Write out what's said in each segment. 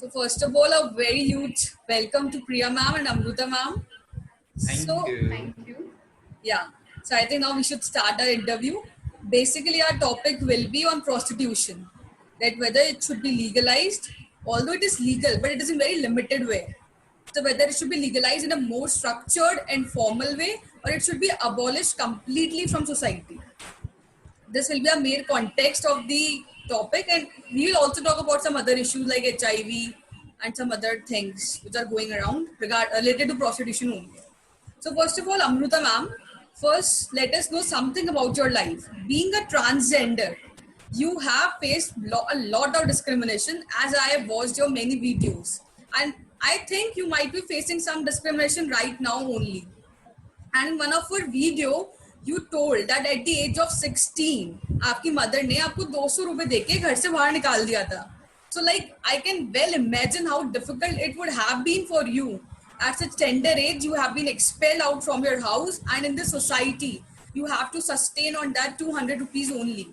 So first of all, a very huge welcome to Priya ma'am and Amruta ma'am. Thank So you. yeah, so I think now we should start our interview. Basically, our topic will be on prostitution, that whether it should be legalized, although it is legal, but it is in very limited way. So whether it should be legalized in a more structured and formal way, or it should be abolished completely from society. This will be a mere context of the topic, and we will also talk about some other issues like HIV and some other things which are going around related to prostitution only. So first of all, Amruta ma'am, first let us know something about your life. Being a transgender, you have faced a lot of discrimination as I have watched your many videos. And I think you might be facing some discrimination right now only. And in one of your video, you told that at the age of 16, आपकी mother ने आपको 200 रुपए देके घर से बाहर निकाल दिया था. So like I can well imagine how difficult it would have been for you. At such tender age, you have been expelled out from your house, and in the society, you have to sustain on that 200 rupees only.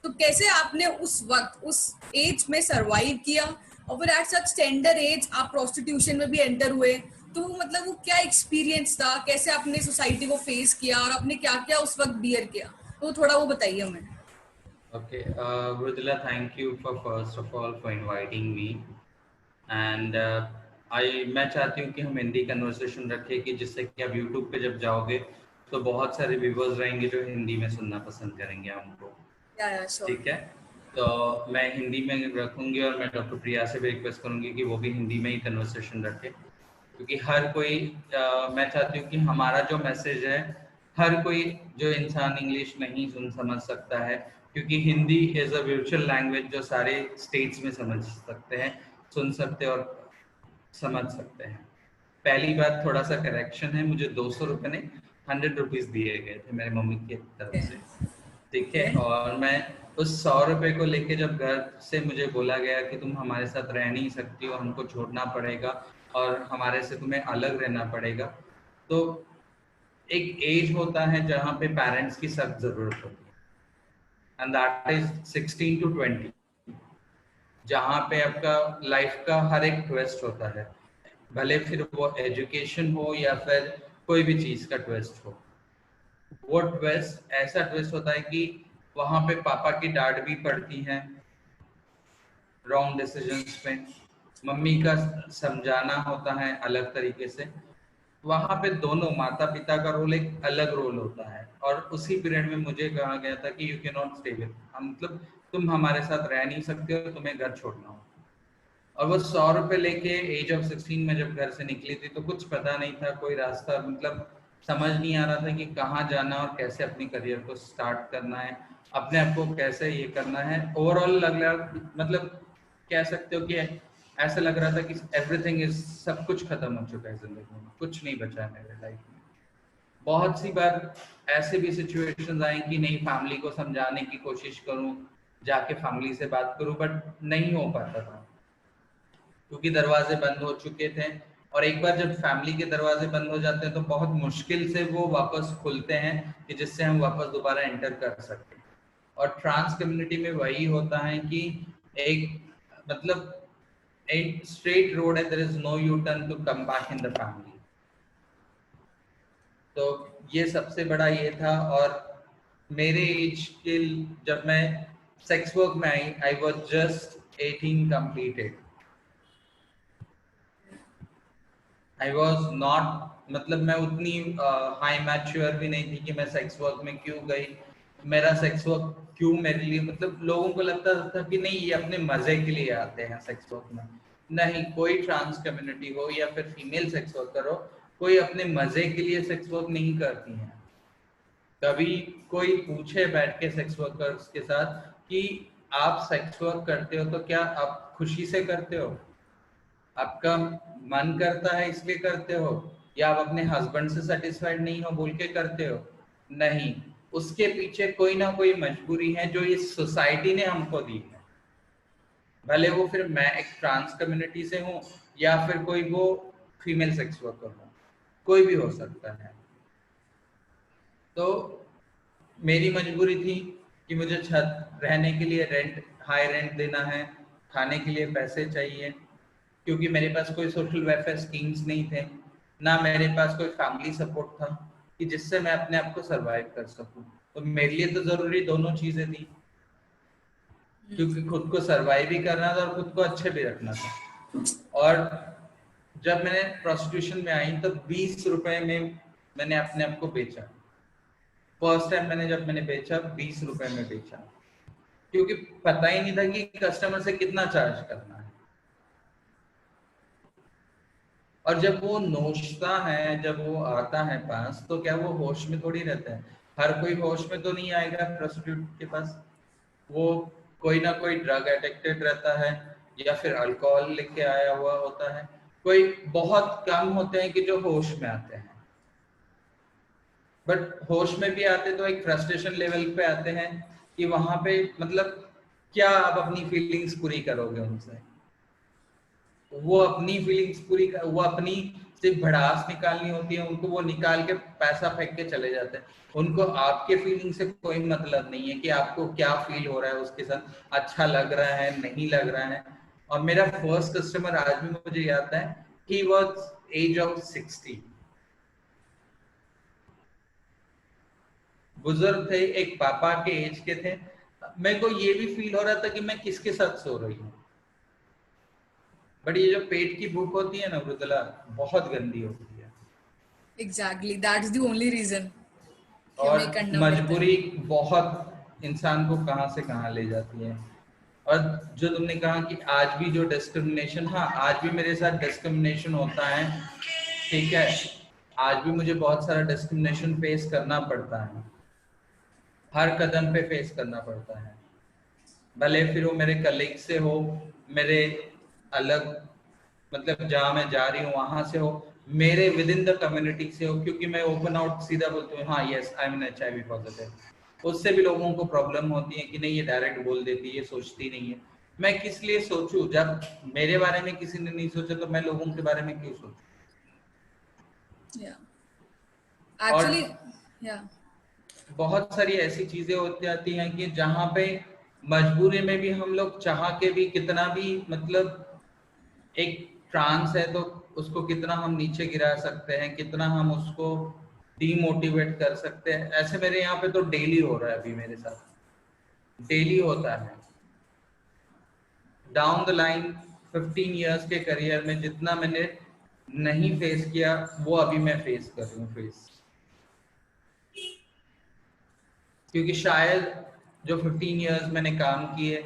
तो कैसे आपने उस वक्त उस as में survive किया और फिर एट सच टेंडर एज आप प्रोस्टिट्यूशन में भी एंटर हुए, तो मतलब वो क्या एक्सपीरियंस था, कैसे आपने सोसाइटी को फेस किया और आपने क्या क्या उस वक्त बियर किया, तो थोड़ा वो बताइए हमें. Okay, Mridula, thank you for first of all for inviting me. And मैं चाहती हूँ कि हम हिंदी कन्वर्सेशन रखें कि जिससे कि आप YouTube पे जब जाओगे तो बहुत सारे व्यूवर्स रहेंगे जो हिंदी में सुनना पसंद करेंगे हमको. ठीक है, तो मैं हिंदी में रखूंगी और मैं डॉक्टर प्रिया से भी रिक्वेस्ट करूंगी कि वो भी हिंदी में ही कन्वर्सेशन रखे, क्योंकि हर कोई मैं चाहती हूँ कि हमारा जो मैसेज है हर कोई जो इंसान इंग्लिश नहीं समझ सकता है, क्योंकि Hindi is a virtual language जो सारे स्टेट्स में समझ सकते हैं, सुन सकते हैं और समझ सकते हैं. पहली बात थोड़ा सा करेक्शन है, मुझे 200 रुपये नहीं 100 रुपीज दिए गए थे मेरी मम्मी की तरफ से. ठीक है, और मैं उस 100 रुपये को लेके जब घर से मुझे बोला गया कि तुम हमारे साथ रह नहीं सकती हो, हमको छोड़ना पड़ेगा और हमारे से तुम्हें अलग रहना पड़ेगा, तो एक एज होता है जहाँ पे पेरेंट्स की सख्त जरूरत होती है, एंड दैट इज 16 to 20, जहाँ पे आपका लाइफ का हर एक ट्विस्ट होता है, भले फिर वो एजुकेशन हो या फिर कोई भी चीज का ट्विस्ट हो. वो ट्विस्ट ऐसा ट्विस्ट होता है कि वहां पे पापा की डांट भी पड़ती है रॉन्ग डिसीजंस पे, मम्मी का समझाना होता है अलग तरीके से, वहां पे दोनों माता पिता का रोल एक अलग रोल होता है. और उसी पीरियड में मुझे कहा गया था कि you can not stay with, मतलब तुम हमारे साथ रह नहीं सकते हो, तुम्हें घर छोड़ना हो. और वो 100 रुपये लेके एज ऑफ 16 में जब घर से निकली थी तो कुछ पता नहीं था, कोई रास्ता मतलब समझ नहीं आ रहा था कि कहाँ जाना और कैसे अपनी करियर को स्टार्ट करना है, अपने आप को कैसे ये करना है. ओवरऑल लग रहा, मतलब कह सकते हो कि ऐसा लग रहा था कि एवरीथिंग इज, सब कुछ खत्म हो चुका है जिंदगी में, कुछ नहीं बचा है मेरे लाइफ में. बहुत सी बार ऐसे भी सिचुएशंस आई कि नहीं, फैमिली को समझाने की कोशिश करूं, जाके फैमिली से बात करूं, बट नहीं हो पाता था क्योंकि दरवाजे बंद हो चुके थे. और एक बार जब फैमिली के दरवाजे बंद हो जाते हैं तो बहुत मुश्किल से वो वापस खुलते हैं कि जिससे हम वापस दोबारा एंटर कर सकते हैं. और ट्रांस कम्युनिटी में वही होता है कि एक मतलब एक स्ट्रेट रोड है, there is no U turn to come back in the family. तो ये सबसे बड़ा ये था. और मेरे एज के जब मैं सेक्स वर्क में I was just 18 completed. I was not, मतलब मैं उतनी हाई मैच्योर भी नहीं थी कि मैं सेक्स वर्क में क्यों गई, मेरा सेक्स वर्क क्यों मेरे लिए, मतलब लोगों को लगता था कि नहीं ये अपने मजे के लिए आते हैं सेक्स वर्क में. नहीं, कोई ट्रांस कम्युनिटी हो या फिर फीमेल सेक्स वर्कर हो, कोई अपने मजे के लिए सेक्स वर्क नहीं करती हैं. कभी कोई पूछे बैठ के सेक्स वर्कर्स के साथ कि आप सेक्स वर्क करते हो तो क्या आप खुशी से करते हो, आपका मन करता है इसलिए करते हो, या आप अपने हस्बैंड से सेटिस्फाइड नहीं हो बोल के करते हो? नहीं, उसके पीछे कोई ना कोई मजबूरी है जो इस सोसाइटी ने हमको दी है, भले वो फिर मैं एक ट्रांस कम्युनिटी से हूँ या फिर कोई वो फीमेल सेक्स वर्कर हो, कोई भी हो सकता है. तो मेरी मजबूरी थी कि मुझे छत रहने के लिए रेंट, हाई रेंट देना है, खाने के लिए पैसे चाहिए, क्योंकि मेरे पास कोई सोशल वेलफेयर स्कीम्स नहीं थे, ना मेरे पास कोई फैमिली सपोर्ट था कि जिससे मैं अपने आप को सरवाइव कर सकूं। तो मेरे लिए तो जरूरी दोनों चीजें थी, क्योंकि खुद को सरवाइव भी करना था और खुद को अच्छे भी रखना था। और जब मैंने प्रोस्टिट्यूशन में आई तो 20 रुपए में मैंने अपने आप को बेचा। फर्स्ट टाइम जब मैंने बेचा 20 रुपए में बेचा, क्योंकि पता ही नहीं था कि कस्टमर से कितना चार्ज करना है। और जब वो नोचता है, जब वो आता है पास, तो क्या वो होश में थोड़ी रहता है? हर कोई होश में तो नहीं आएगा प्रोस्टिट्यूट के पास। वो कोई ना कोई ड्रग एडिक्टेड रहता है या फिर अल्कोहल लेके आया हुआ होता है। कोई बहुत कम होते हैं कि जो होश में आते हैं, बट होश में भी आते तो एक फ्रस्ट्रेशन लेवल पे आते हैं कि वहां पे मतलब क्या आप अपनी फीलिंग्स पूरी करोगे उनसे। वो अपनी फीलिंग्स वो अपनी सिर्फ भड़ास निकालनी होती है, उनको वो निकाल के पैसा फेंक के चले जाते हैं। उनको आपके फीलिंग से कोई मतलब नहीं है कि आपको क्या फील हो रहा है उसके साथ, अच्छा लग रहा है नहीं लग रहा है। और मेरा फर्स्ट कस्टमर आज भी मुझे याद है, ही वाज एज ऑफ 60, बुजुर्ग थे, एक पापा के एज के थे। मेरे को ये भी फील हो रहा था कि मैं किसके साथ सो रही हूँ। बट ये जो पेट की भूख होती है ना मृदुला, बहुत गंदी होती है। Exactly, that's the only reason कि हमें और करना पड़ता है। मजबूरी बहुत इंसान को कहाँ से कहाँ ले जाती है। और जो तुमने कहा कि आज भी जो डिस्क्रिमिनेशन, हाँ आज भी मेरे साथ डिस्क्रिमिनेशन होता है, ठीक है। आज भी मुझे बहुत सारा डिस्क्रिमिनेशन फेस करना पड़ता है, हर कदम पे फेस करना पड़ता है। भले फिर वो मेरे कलीग से हो, मेरे अलग जहाँ मैं जा रही हूँ वहां से हो, मेरे विद इन द कम्युनिटी से हो, क्योंकि मैं ओपन आउट सीधा बोलती हूँ, हाँ yes I am an HIV positive. उससे भी लोगों को प्रॉब्लम होती है कि नहीं ये डायरेक्ट बोल देती है, ये सोचती नहीं है। मैं किस लिए सोचूं? जब मेरे बारे में किसी ने नहीं सोचा तो मैं लोगों के बारे में क्यों सोचूं? Yeah, और actually, yeah. बहुत सारी ऐसी चीजें होती जाती हैं कि जहाँ पे मजबूरी में भी हम लोग चाह के भी कितना भी एक ट्रांस है तो उसको कितना हम नीचे गिरा सकते हैं, कितना हम उसको डीमोटिवेट कर सकते हैं। ऐसे मेरे यहाँ पे तो डेली हो रहा है, अभी मेरे साथ डेली होता है। डाउन द लाइन 15 इयर्स के करियर में जितना मैंने नहीं फेस किया वो अभी मैं फेस कर रही हूँ फेस। क्योंकि शायद जो 15 इयर्स मैंने काम किए,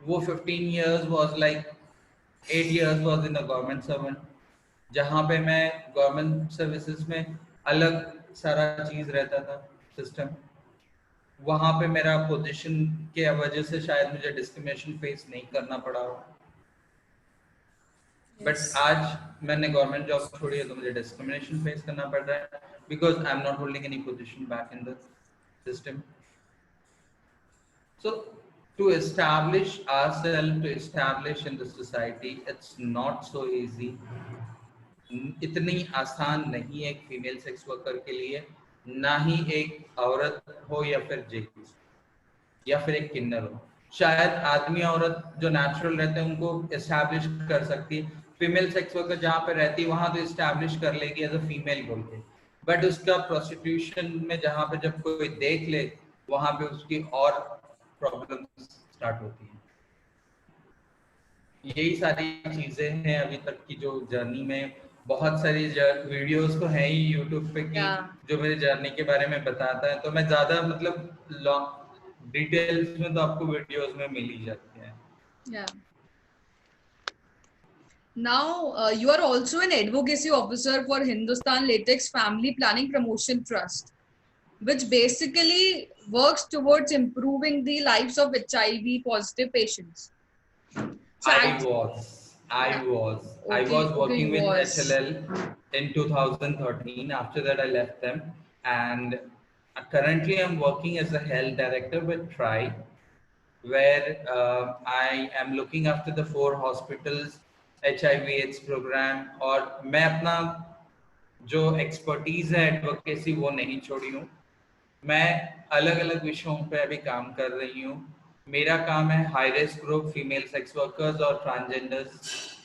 वो 15 years was like 8 years was in a government servant, जहाँ पे मैं गवर्नमेंट सर्विसेज में अलग सारा चीज रहता था सिस्टम। वहाँ पे मेरा पोजीशन के वजह से शायद मुझे डिस्क्रिमिनेशन फेस नहीं करना पड़ा हो। But Yes. आज मैंने गवर्नमेंट जॉब छोड़ी है तो मुझे डिस्क्रिमिनेशन फेस करना पड़ रहा है, because I am not holding any position back in the system. So to establish ourselves, to establish in the society, it's not so easy. इतनी आसान नहीं है एक फीमेल सेक्स वर्कर के लिए, ना ही एक औरत हो या फिर जेंट्स या फिर एक किन्नर हो। शायद आदमी औरत जो नेचुरल रहते हैं उनको एस्टैब्लिश कर सकती है, फीमेल सेक्स वर्कर जहाँ पे रहती है वहां तो एस्टैब्लिश कर लेगी एज अ फीमेल बोल के। बट उसका प्रोस्टिट्यूशन में जहाँ पे जब कोई देख ले, वहां पे उसकी और प्रॉब्लम स्टार्ट होती है। यही सारी चीजें हैं अभी तक की जो जर्नी में। बहुत सारी वीडियोस तो हैं ही यूट्यूब पे कि Yeah. जो मेरे जर्नी के बारे में बताता है, तो मैं ज्यादा लॉन्ग डिटेल्स में तो आपको वीडियोस में मिल ही जाती है। Yeah. Now, you are also an advocacy officer for Hindustan Latex Family Planning Promotion Trust, which basically works towards improving the lives of HIV positive patients. So, I yeah, was okay, working you with was. HLL in 2013. After that, I left them, and currently I'm working as a health director with TRI, where I am looking after the 4 hospitals HIV/AIDS program। और मैं अपना जो expertise है advocacy वो नहीं छोड़ी हूँ। मैं अलग अलग विषयों पे अभी काम कर रही हूँ। मेरा काम है high risk group, female sex workers और ट्रांसजेंडर्स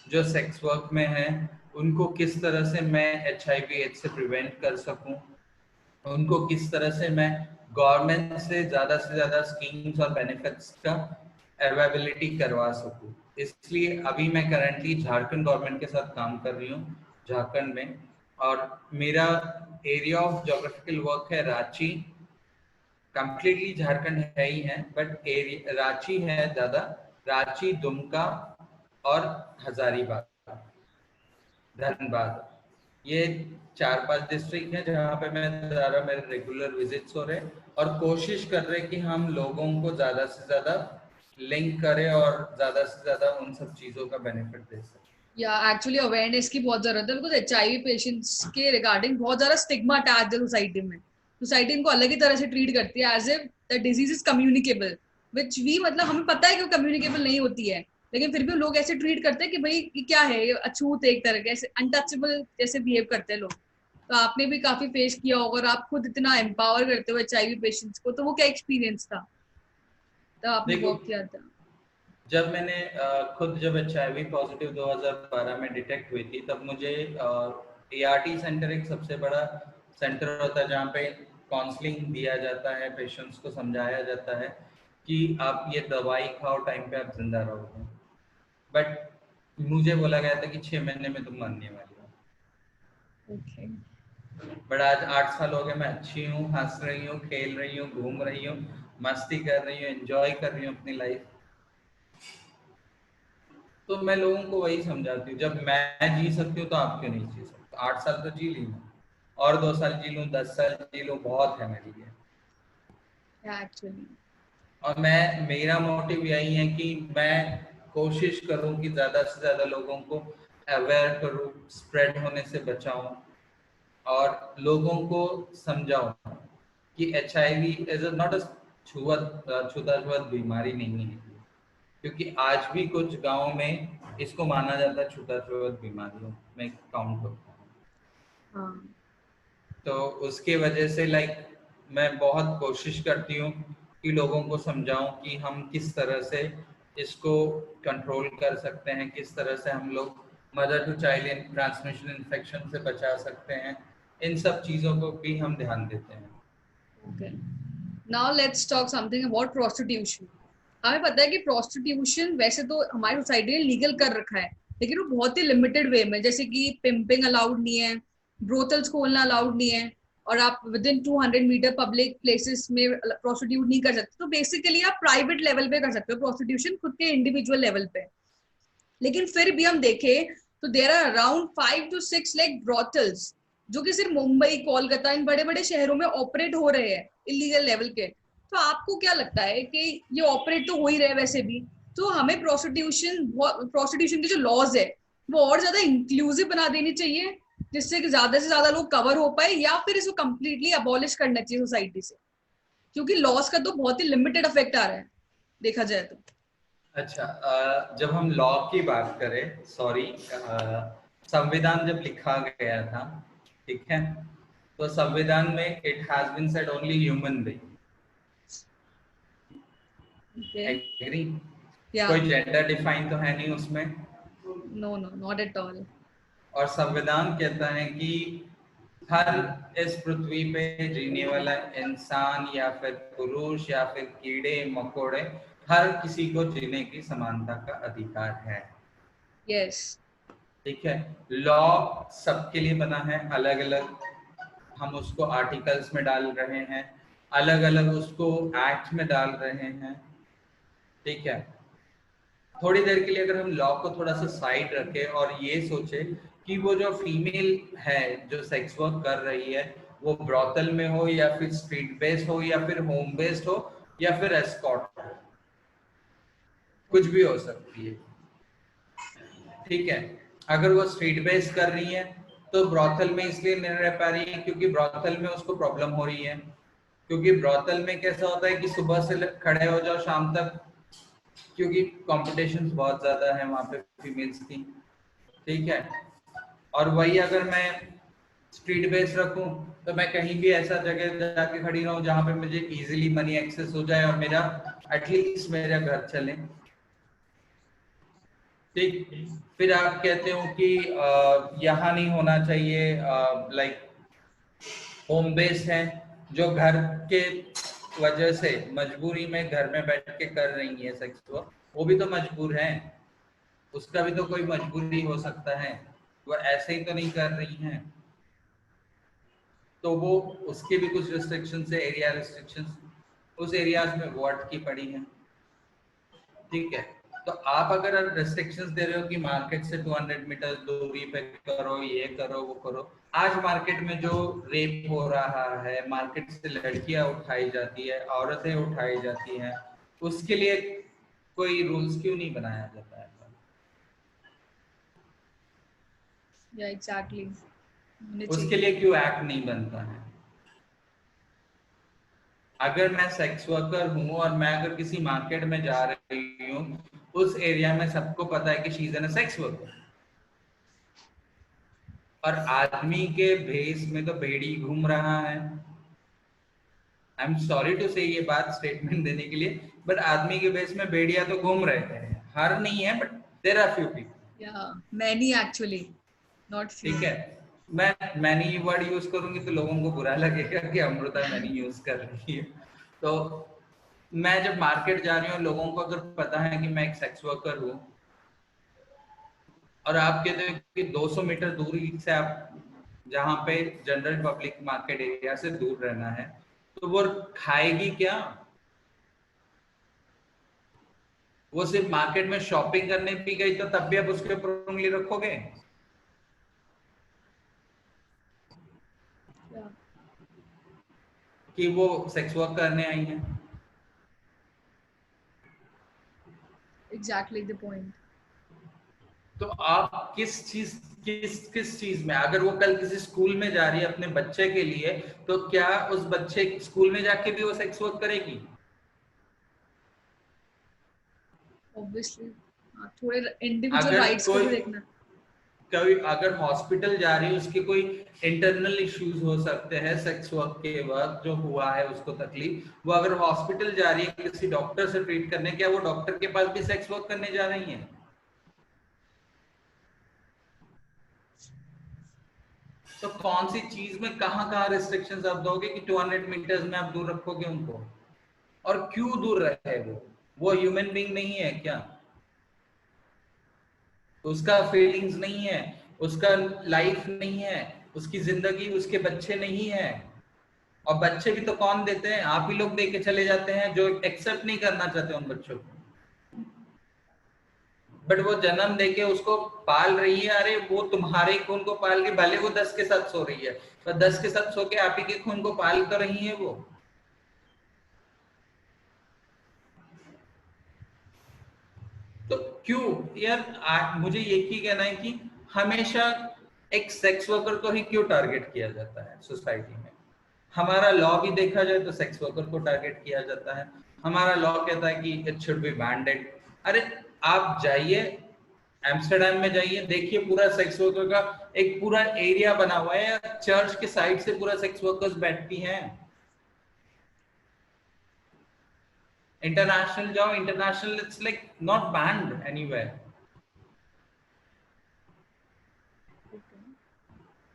जो सेक्स वर्क में हैं उनको किस तरह से मैं HIV एड्स से प्रिवेंट कर सकूं, उनको किस तरह से मैं गवर्नमेंट से ज़्यादा स्कीम्स और बेनिफिट्स का अवेलेबिलिटी करवा सकूं। इसलिए अभी मैं करंटली झारखंड गवर्नमेंट के साथ काम कर रही हूँ झारखंड में, और मेरा एरिया ऑफ जोग्राफिकल वर्क है रांची। कंप्लीटली झारखंड है ही है, बट रांची है ज़्यादा, रांची, दुमका और हजारीबाग, धनबाद, ये 4-5 डिस्ट्रिक्ट हैं जहाँ पे मैं ज़्यादा मेरे रेगुलर विजिट्स हो रहे हैं, और कोशिश कर रहे हैं कि हम लोगों को ज़्यादा से ज़्यादा लिंक करें और ज़्यादा से ज़्यादा उन सब चीज़ों का बेनिफिट दे सकें। या एक्चुअली अवेयरनेस की बहुत जरूरत है, बिकॉज HIV पेशेंट्स के रिगार्डिंग बहुत ज्यादा स्टिग्मा अटैच है सोसाइटी में। सोसाइटी इनको अलग ही तरह से ट्रीट करती है as if the disease is communicable, which we मतलब हमें पता है कि वो कम्युनिकेबल नहीं होती है, लेकिन फिर भी लोग ऐसे ट्रीट करते हैं कि भाई ये क्या है, ये अछूत एक तरह के, ऐसे अनटचेबल जैसे बिहेव करते हैं लोग। तो आपने भी काफी फेस किया होगा, और आप खुद इतना एम्पावर करते हो HIV पेशेंट्स को, तो वो क्या एक्सपीरियंस था तब आपने देखो, वर्क किया था? जब मैंने खुद जब HIV पॉजिटिव 2012 में डिटेक्ट हुई थी, तब मुझे ART सेंटर, एक सबसे बड़ा सेंटर होता है जहाँ पे काउंसलिंग दिया जाता है, पेशेंट्स को समझाया जाता है कि आप ये दवाई खाओ, टाइम पे आप जिंदा रहोगे। बट मुझे बोला गया था कि 6 महीने में तुम मरने वाली हो। ओके। बट आज 8 साल हो गए, मैं अच्छी हूँ, हंस रही हूँ, खेल रही हूँ, घूम रही हूँ, मस्ती कर रही हूँ, एंजॉय कर रही हूँ अपनी लाइफ। तो मैं लोगों को वही समझाती हूँ, जब मैं जी सकती हूँ तो आप क्यों नहीं जी सकते? 8 साल तो जी ली मैं, और 2 साल जी लूँ, 10 साल जी लूँ, बहुत है मेरे लिए। एक्चुअली और मेरा मोटिव यही है कि मैं कोशिश करूं कि ज़्यादा से ज़्यादा लोगों को अवेयर करूं, स्प्रेड होने से बचाऊं, और लोगों को समझाऊं कि HIV इज नॉट अ छूत बीमारी नहीं है, क्योंकि आज भी कुछ गांवों में इसको माना जाता है छूत बीमारियों में काउंट होता है। हाँ। तो उसके वजह से मैं बहुत कोशिश करती हूँ कि लोगों को समझाऊं कि हम किस तरह से इसको कंट्रोल कर सकते हैं, किस तरह से हम लोग mother to child transmission infection से बचा सकते हैं। इन सब चीज़ों को भी हम ध्यान देते हैं। Okay. Now let's talk something about prostitution. हमें पता है कि prostitution वैसे तो हमारी सोसाइटी ने लीगल कर रखा है, लेकिन वो बहुत ही लिमिटेड वे में, जैसे कि पिंपिंग अलाउड नहीं है, ब्रोथल्स खोलना अलाउड नहीं है, और आप within 200 metre public places में प्रोस्टिट्यूट नहीं कर सकते। तो बेसिकली आप प्राइवेट लेवल पे कर सकते हो प्रोस्टिट्यूशन, खुद के इंडिविजुअल लेवल पे। लेकिन फिर भी हम देखें तो there are around 5 to 6 lakh brothels जो कि सिर्फ मुंबई, कोलकाता, इन बड़े बड़े शहरों में ऑपरेट हो रहे हैं इलीगल लेवल के। तो आपको क्या लगता है कि ये ऑपरेट तो हो ही रहे वैसे भी, तो हमें प्रोस्टिट्यूशन के जो लॉज है वो और ज्यादा इंक्लूसिव बना देनी चाहिए, जिससे कि ज्यादा से ज्यादा लोग कवर हो पाए, या फिर इसको कम्प्लीटली अबॉलिश करना चाहिए सोसाइटी से, क्योंकि लॉस का तो बहुत ही लिमिटेड इफेक्ट आ रहा है देखा जाए तो। अच्छा, जब हम लॉ की बात करें, सॉरी, संविधान जब लिखा गया था, ठीक है, तो संविधान में it has been said only human being. Agree? कोई जेंडर डिफाइन तो है नहीं उसमें। No no, not at all. और संविधान कहता है कि हर इस पृथ्वी पे जीने वाला इंसान या फिर पुरुष या फिर कीड़े मकोड़े, हर किसी को जीने की समानता का अधिकार है। यस। ठीक है, लॉ सबके लिए बना है, अलग अलग हम उसको आर्टिकल्स में डाल रहे हैं, अलग अलग उसको एक्ट में डाल रहे हैं। ठीक है, थोड़ी देर के लिए अगर हम लॉ को थोड़ा सा साइड रखें और ये सोचे कि वो जो फीमेल है जो सेक्स वर्क कर रही है, वो ब्रॉथल में हो या फिर स्ट्रीट बेस्ड हो या फिर होम बेस्ड हो या फिर एस्कॉर्ट हो, कुछ भी हो सकती है। ठीक है, अगर वो स्ट्रीट बेस्ड कर रही है तो ब्रॉथल में इसलिए नहीं रह पा रही है क्योंकि ब्रॉथल में उसको प्रॉब्लम हो रही है, क्योंकि ब्रॉथल में कैसा होता है कि सुबह से खड़े हो जाओ शाम तक, क्योंकि कॉम्पिटिशन बहुत ज्यादा है वहां पे फीमेल्स की। ठीक है, और वही अगर मैं स्ट्रीट बेस्ड रखूं तो मैं कहीं भी ऐसा जगह जाके खड़ी रहूं जहां पे मुझे इजीली मनी एक्सेस हो जाए और मेरा एटलीस्ट मेरा घर चले। ठीक, फिर आप कहते हो कि यहाँ नहीं होना चाहिए, लाइक होम बेस है, जो घर के वजह से मजबूरी में घर में बैठ के कर रही है सेक्स वर्क, वो भी तो मजबूर है, उसका भी तो कोई मजबूरी हो सकता है, वो ऐसे ही तो नहीं कर रही हैं, तो वो उसके भी कुछ रिस्ट्रिक्शंस है, एरिया रिस्ट्रिक्शंस, उस एरियाज में वो अटकी पड़ी है। ठीक है, तो आप अगर रेस्ट्रिक्शंस दे रहे हो कि मार्केट से 200 मीटर दूरी पे करो, ये करो, वो करो, आज मार्केट में जो रेप हो रहा है, मार्केट से लड़कियां उठाई जाती है, औरतें उठाई जाती हैं, उसके लिए कोई रूल्स क्यों नहीं बनाया जाता है? या एग्जैक्टली, उसके लिए क्यों एक्ट नहीं बनता है? अगर मैं सेक्स वर्कर हूँ और मैं अगर किसी मार्केट में जा रही हूँ, उस एरिया में सबको पता है कि she is an sex worker, और आदमी के भेष में तो भेड़ी घूम रहा है। आई एम सॉरी टू से ये बात स्टेटमेंट देने के लिए, बट आदमी के भेष में भेड़िया तो घूम रहे हैं, हर नहीं है but there are few people. या मैनी एक्चुअली, नॉट फ्यू। ठीक है, मैं मैनी वर्ड यूज करूंगी तो लोगों को बुरा लगेगा कि अमृता मैनी यूज कर रही है। तो मैं जब मार्केट जा रही हूँ, लोगों को अगर पता है कि मैं एक सेक्स वर्कर हूँ, और आप कहते हो कि 200 मीटर दूरी से आप जहाँ पे जनरल पब्लिक मार्केट एरिया से दूर रहना है, तो वो खाएगी क्या? वो सिर्फ मार्केट में शॉपिंग करने भी गई तो तब भी आप उसके ऊपर उंगली रखोगे कि वो सेक्स वर्क करने आई है? Exactly the point. तो आप किस चीज में, अगर वो कल किसी स्कूल में जा रही है अपने बच्चे के लिए, तो क्या उस बच्चे स्कूल में जाके भी वो सेक्स वर्क करेगी? ऑब्वियसली थोड़े इंडिविजुअल अगर राइट्स को भी देखना। कोई अगर हॉस्पिटल जा रही है, उसके कोई इंटरनल इश्यूज हो सकते हैं सेक्स वर्क के वक्त, जो हुआ है उसको तकलीफ, वो अगर हॉस्पिटल जा रही है किसी डॉक्टर से ट्रीट करने, क्या वो डॉक्टर के पास भी सेक्स वर्क करने जा रही है? तो कौन सी चीज में कहां कहां रिस्ट्रिक्शंस आप दोगे कि 200 मीटर्स में आप दूर रखोगे उनको? और क्यों दूर रहे? वो ह्यूमन बीइंग नहीं है क्या? उसका फीलिंग्स नहीं है, उसका लाइफ नहीं है, उसकी जिंदगी, उसके बच्चे नहीं है। और बच्चे भी तो कौन देते हैं? आप ही लोग दे के चले जाते हैं, जो एक्सेप्ट नहीं करना चाहते उन बच्चों को। बट वो जन्म देके उसको पाल रही है, अरे वो तुम्हारे खून को पाल के, भले वो 10 के साथ सो रही है, पर 10 के साथ सो के आप ही के खून को पाल तो रही है वो। तो क्यों यार, मुझे एक ही कहना है कि हमेशा एक सेक्स वर्कर को ही क्यों टारगेट किया जाता है सोसाइटी में? हमारा लॉ भी देखा जाए तो सेक्स वर्कर को टारगेट किया जाता है। हमारा लॉ कहता है कि इट शुड बी बैंडेड। अरे आप जाइए एम्स्टरडेम में, जाइए, देखिए पूरा सेक्स वर्कर का एक पूरा एरिया बना हुआ है, चर्च के साइड से पूरा सेक्स वर्कर्स बैठती हैं। इंटरनेशनल जाओ, international it's like not banned anywhere.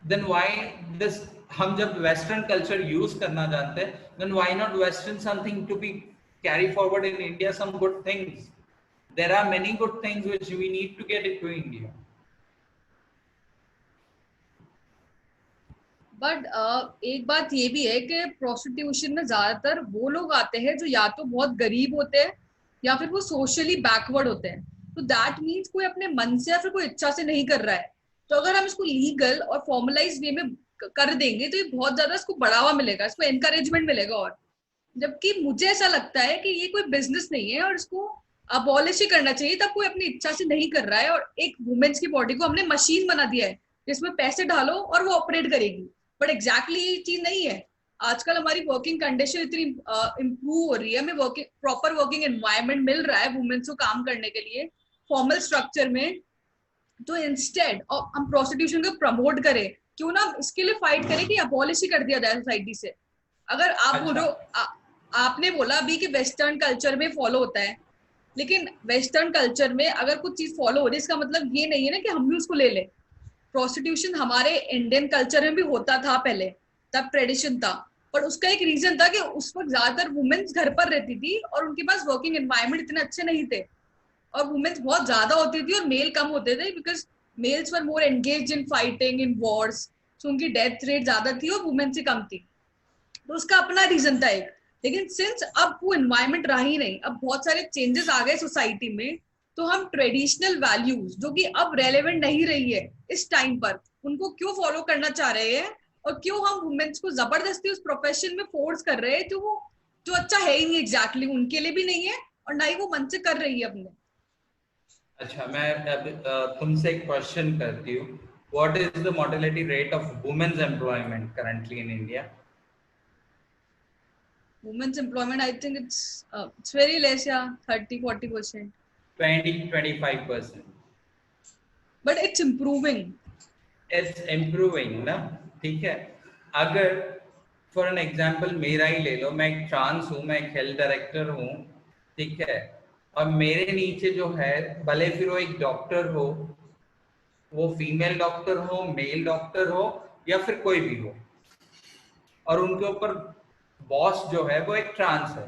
Then why this? हम जब वेस्टर्न कल्चर यूज करना जानते हैं, then why not western something to be carry forward in India, some good things? There are many good things which we need to get it to India. But एक बात ये भी है कि prostitution में ज्यादातर वो लोग आते हैं जो या तो बहुत गरीब होते हैं या फिर वो सोशली बैकवर्ड होते हैं। तो दैट मीन्स कोई अपने मन से या फिर कोई इच्छा से नहीं कर रहा है। तो अगर हम इसको लीगल और फॉर्मलाइज वे में कर देंगे तो ये बहुत ज्यादा इसको बढ़ावा मिलेगा, इसको एनकरेजमेंट मिलेगा। और जबकि मुझे ऐसा लगता है कि ये कोई बिजनेस नहीं है और इसको अबॉलिश ही करना चाहिए। तब कोई अपनी इच्छा से नहीं कर रहा है और एक वुमेन्स की बॉडी को हमने मशीन बना दिया है जिसमें पैसे डालो और वो ऑपरेट करेगी। बट एग्जैक्टली ये चीज नहीं है। आजकल हमारी वर्किंग कंडीशन इतनी इम्प्रूव हो रही है, हमें वर्किंग प्रॉपर वर्किंग एनवायरनमेंट मिल रहा है वुमेन्स को काम करने के लिए फॉर्मल स्ट्रक्चर में। तो इंस्टेड और हम प्रोस्टिट्यूशन को प्रमोट करें, क्यों ना इसके लिए फाइट करें कि अबॉलिश ही कर दिया जाए सोसाइटी से। अगर आप बोलो आपने बोला अभी कि वेस्टर्न कल्चर में फॉलो होता है, लेकिन वेस्टर्न कल्चर में अगर कुछ चीज फॉलो हो रही है इसका मतलब ये नहीं है ना कि हम भी उसको ले लें। प्रोस्टिट्यूशन हमारे इंडियन कल्चर में भी होता था पहले, तब ट्रेडिशन था, पर उसका एक रीजन था कि उस वक्त ज्यादातर वुमेन्स घर पर रहती थी और उनके पास वर्किंग एनवायरनमेंट इतने अच्छे नहीं थे, और वुमेन्स बहुत ज्यादा होती थी और मेल कम होते थे, because males were more engage in fighting in wars, तो उनकी डेथ रेट ज्यादा थी और वुमेन से कम थी। तो उसका अपना रीजन था एक। लेकिन सिंस अब वो एनवायरमेंट रहा ही नहीं, अब बहुत सारे चेंजेस आ गए सोसाइटी में, तो हम ट्रेडिशनल वैल्यूज जो कि अब रेलेवेंट नहीं रही है इस टाइम पर, उनको क्यों फॉलो करना चाह रहे हैं, और क्यों हम वुमेन्स को जबरदस्ती उस प्रोफेशन में फोर्स कर रहे हैं जो वो जो अच्छा है ही नहीं, एग्जैक्टली उनके लिए भी नहीं है और ना ही वो मन से कर रही है अपने। अच्छा, मैं अब तुमसे एक क्वेश्चन करती हूँ। What is the mortality rate of women's employment currently in India? Women's employment, I think it's very less, yeah, 30-40%. 20-25%. But it's improving. It's improving ना, ठीक है। अगर फॉर एन एग्जाम्पल मेरा ही ले लो, मैं एक ट्रांस हूँ, मैं एक हेल्थ डायरेक्टर हूँ, ठीक है, और मेरे नीचे जो है, भले फिर वो एक डॉक्टर हो, वो फीमेल डॉक्टर हो, मेल डॉक्टर हो, या फिर कोई भी हो, और उनके ऊपर बॉस जो है वो एक ट्रांस है,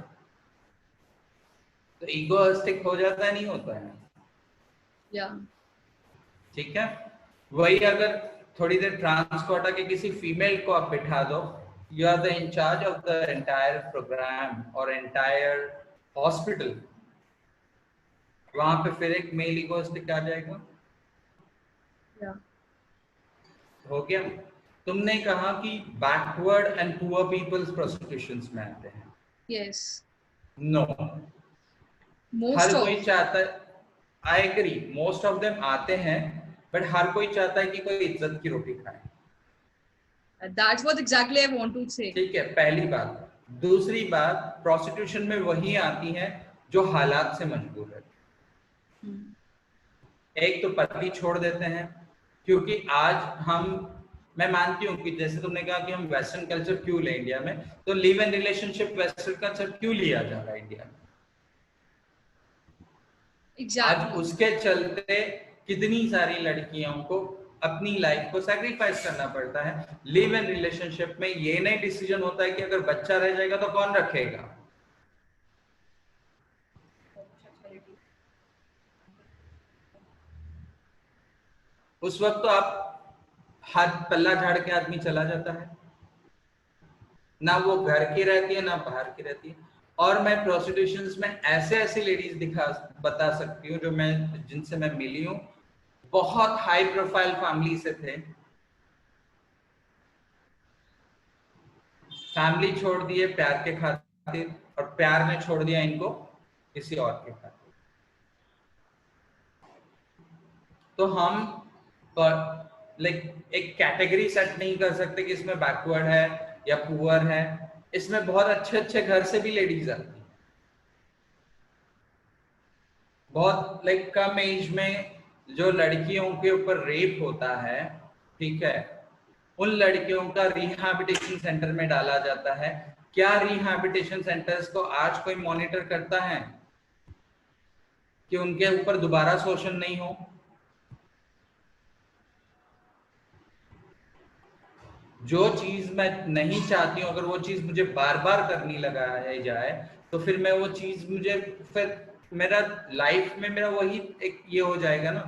तो ईगोइस्टिक हो जाता है, नहीं होता है? Yeah. ठीक है। वही अगर थोड़ी देर ट्रांस को हटा के किसी फीमेल को आप बिठा दो, you are the incharge of the entire programme और एंटायर हॉस्पिटल, वहां पे फिर एक मेल इगोइस्टिक आ जाएगा। Yeah. हो गया। तुमने कहा कि backward and poor peoples prostitution में आते हैं। Yes. नो, Most हर of. कोई चाहता है, I agree, most of them आते हैं, बट हर कोई चाहता है कि कोई इज्जत की रोटी खाए। That's what exactly I want to say. ठीक है, पहली बात। दूसरी बात, प्रोस्टिट्यूशन में वही आती है जो हालात से मजबूर है। Hmm. एक तो पति छोड़ देते हैं, क्योंकि आज हम, मैं मानती हूँ कि जैसे तुमने कहा कि हम वेस्टर्न कल्चर क्यों ले इंडिया में, तो live in relationship western culture क्यों लिया जा रहा है इंडिया में? आज Exactly. उसके चलते कितनी सारी लड़कियों को अपनी लाइफ को सैक्रिफाइस करना पड़ता है। लिव इन रिलेशनशिप में ये नहीं डिसीजन होता है कि अगर बच्चा रह जाएगा तो कौन रखेगा। उस वक्त तो आप हाथ पल्ला झाड़ के आदमी चला जाता है, ना वो घर की रहती है ना बाहर की रहती है। और मैं प्रोस्टिट्यूशन में ऐसे ऐसी लेडीज बता सकती हूँ जो मैं, जिनसे मैं मिली हूँ, बहुत हाई प्रोफाइल फैमिली से थे, फैमिली छोड़ दिए प्यार के खातिर, और प्यार ने छोड़ दिया इनको किसी और के खातिर। तो हम लाइक एक कैटेगरी सेट नहीं कर सकते कि इसमें बैकवर्ड है या पुअर है। इसमें बहुत अच्छे अच्छे घर से भी लेडीज आती हैं, बहुत लाइक कम एज में जो लड़कियों के ऊपर रेप होता है, ठीक है, उन लड़कियों का रिहैबिलिटेशन सेंटर में डाला जाता है। क्या रिहैबिलिटेशन सेंटर्स को आज कोई मॉनिटर करता है कि उनके ऊपर दोबारा शोषण नहीं हो? जो चीज मैं नहीं चाहती हूँ, अगर वो चीज मुझे बार बार करनी लगाया जाए, तो फिर मैं वो चीज, मुझे फिर मेरा लाइफ में मेरा वही एक ये हो जाएगा ना।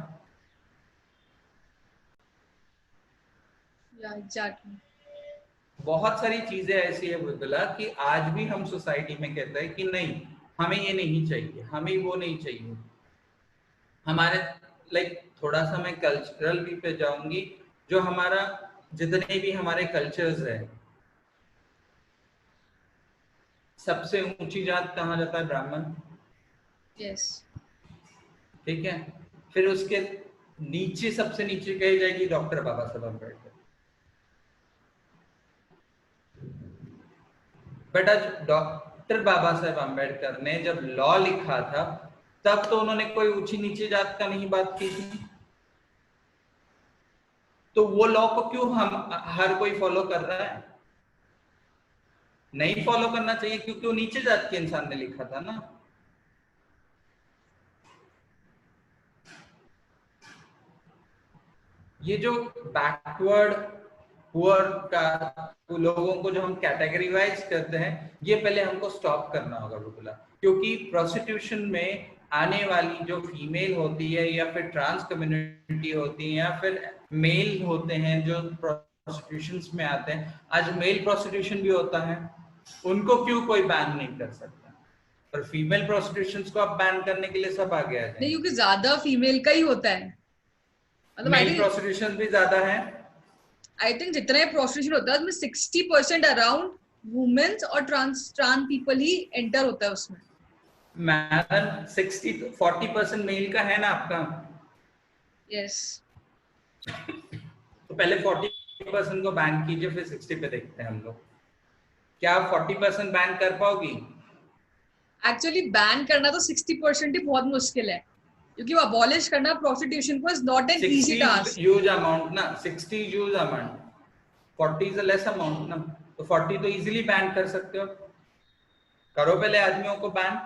Yeah, exactly. बहुत सारी चीजें ऐसी है मृदुला कि आज भी हम सोसाइटी में कहते हैं कि नहीं, हमें ये नहीं चाहिए, हमें वो नहीं चाहिए। हमारे लाइक थोड़ा सा मैं कल्चरल भी पे जाऊंगी, जो हमारा जितने भी हमारे कल्चर्स है, सबसे ऊंची जात कहा जाता है? ब्राह्मण। Yes. ठीक है, फिर उसके नीचे सबसे नीचे कही जाएगी doctor Baba Saheb Ambedkar. But आज डॉक्टर बाबा साहब अम्बेडकर ने जब लॉ लिखा था, तब तो उन्होंने कोई ऊंची नीचे जात का नहीं बात की थी। तो वो लॉ को क्यों हम हर कोई फॉलो कर रहा है? नहीं फॉलो करना चाहिए, क्योंकि वो नीचे जात के इंसान ने लिखा था ना। ये जो बैकवर्ड पुअर का लोगों को जो हम कैटेगरीवाइज करते हैं, ये पहले हमको स्टॉप करना होगा बिल्कुल, क्योंकि प्रोस्टिट्यूशन में आने वाली जो फीमेल होती है या फिर ट्रांस कम्युनिटी होती है या फिर मेल होते हैं जो प्रोस्टिट्यूशन में आते हैं, आज मेल प्रोस्टिट्यूशन भी होता है, उनको क्यों कोई बैन नहीं कर सकता? पर फीमेल प्रोस्टिट्यूशन को आप बैन करने के लिए सब आगे आ नहीं, जाएंगे। क्योंकि ज्यादा फीमेल का ही होता है, मतलब मेल प्रोस्टिट्यूशन भी ज्यादा है। आई थिंक जितना प्रोस्टिट्यूशन होता है उसमें 60% अराउंड वुमेन्स और ट्रांस पीपल ही एंटर होता है उसमें। मैडम 40% मेल का है ना आपका, यस। तो पहले 40% को बैन कीजिए, फिर 60 पे देखते हैं हम लोग। क्या आप 40% बैन कर पाओगी? एक्चुअली बैन करना तो 60% ही बहुत मुश्किल है, क्योंकि वो अबॉलिश करना प्रोस्टिट्यूशन को is not an easy 60 task. Huge amount ना, 60 huge amount, 40 is a less amount ना, तो 40 तो इजीली बैन कर सकते हो। करो पहले आदमियों को बैन,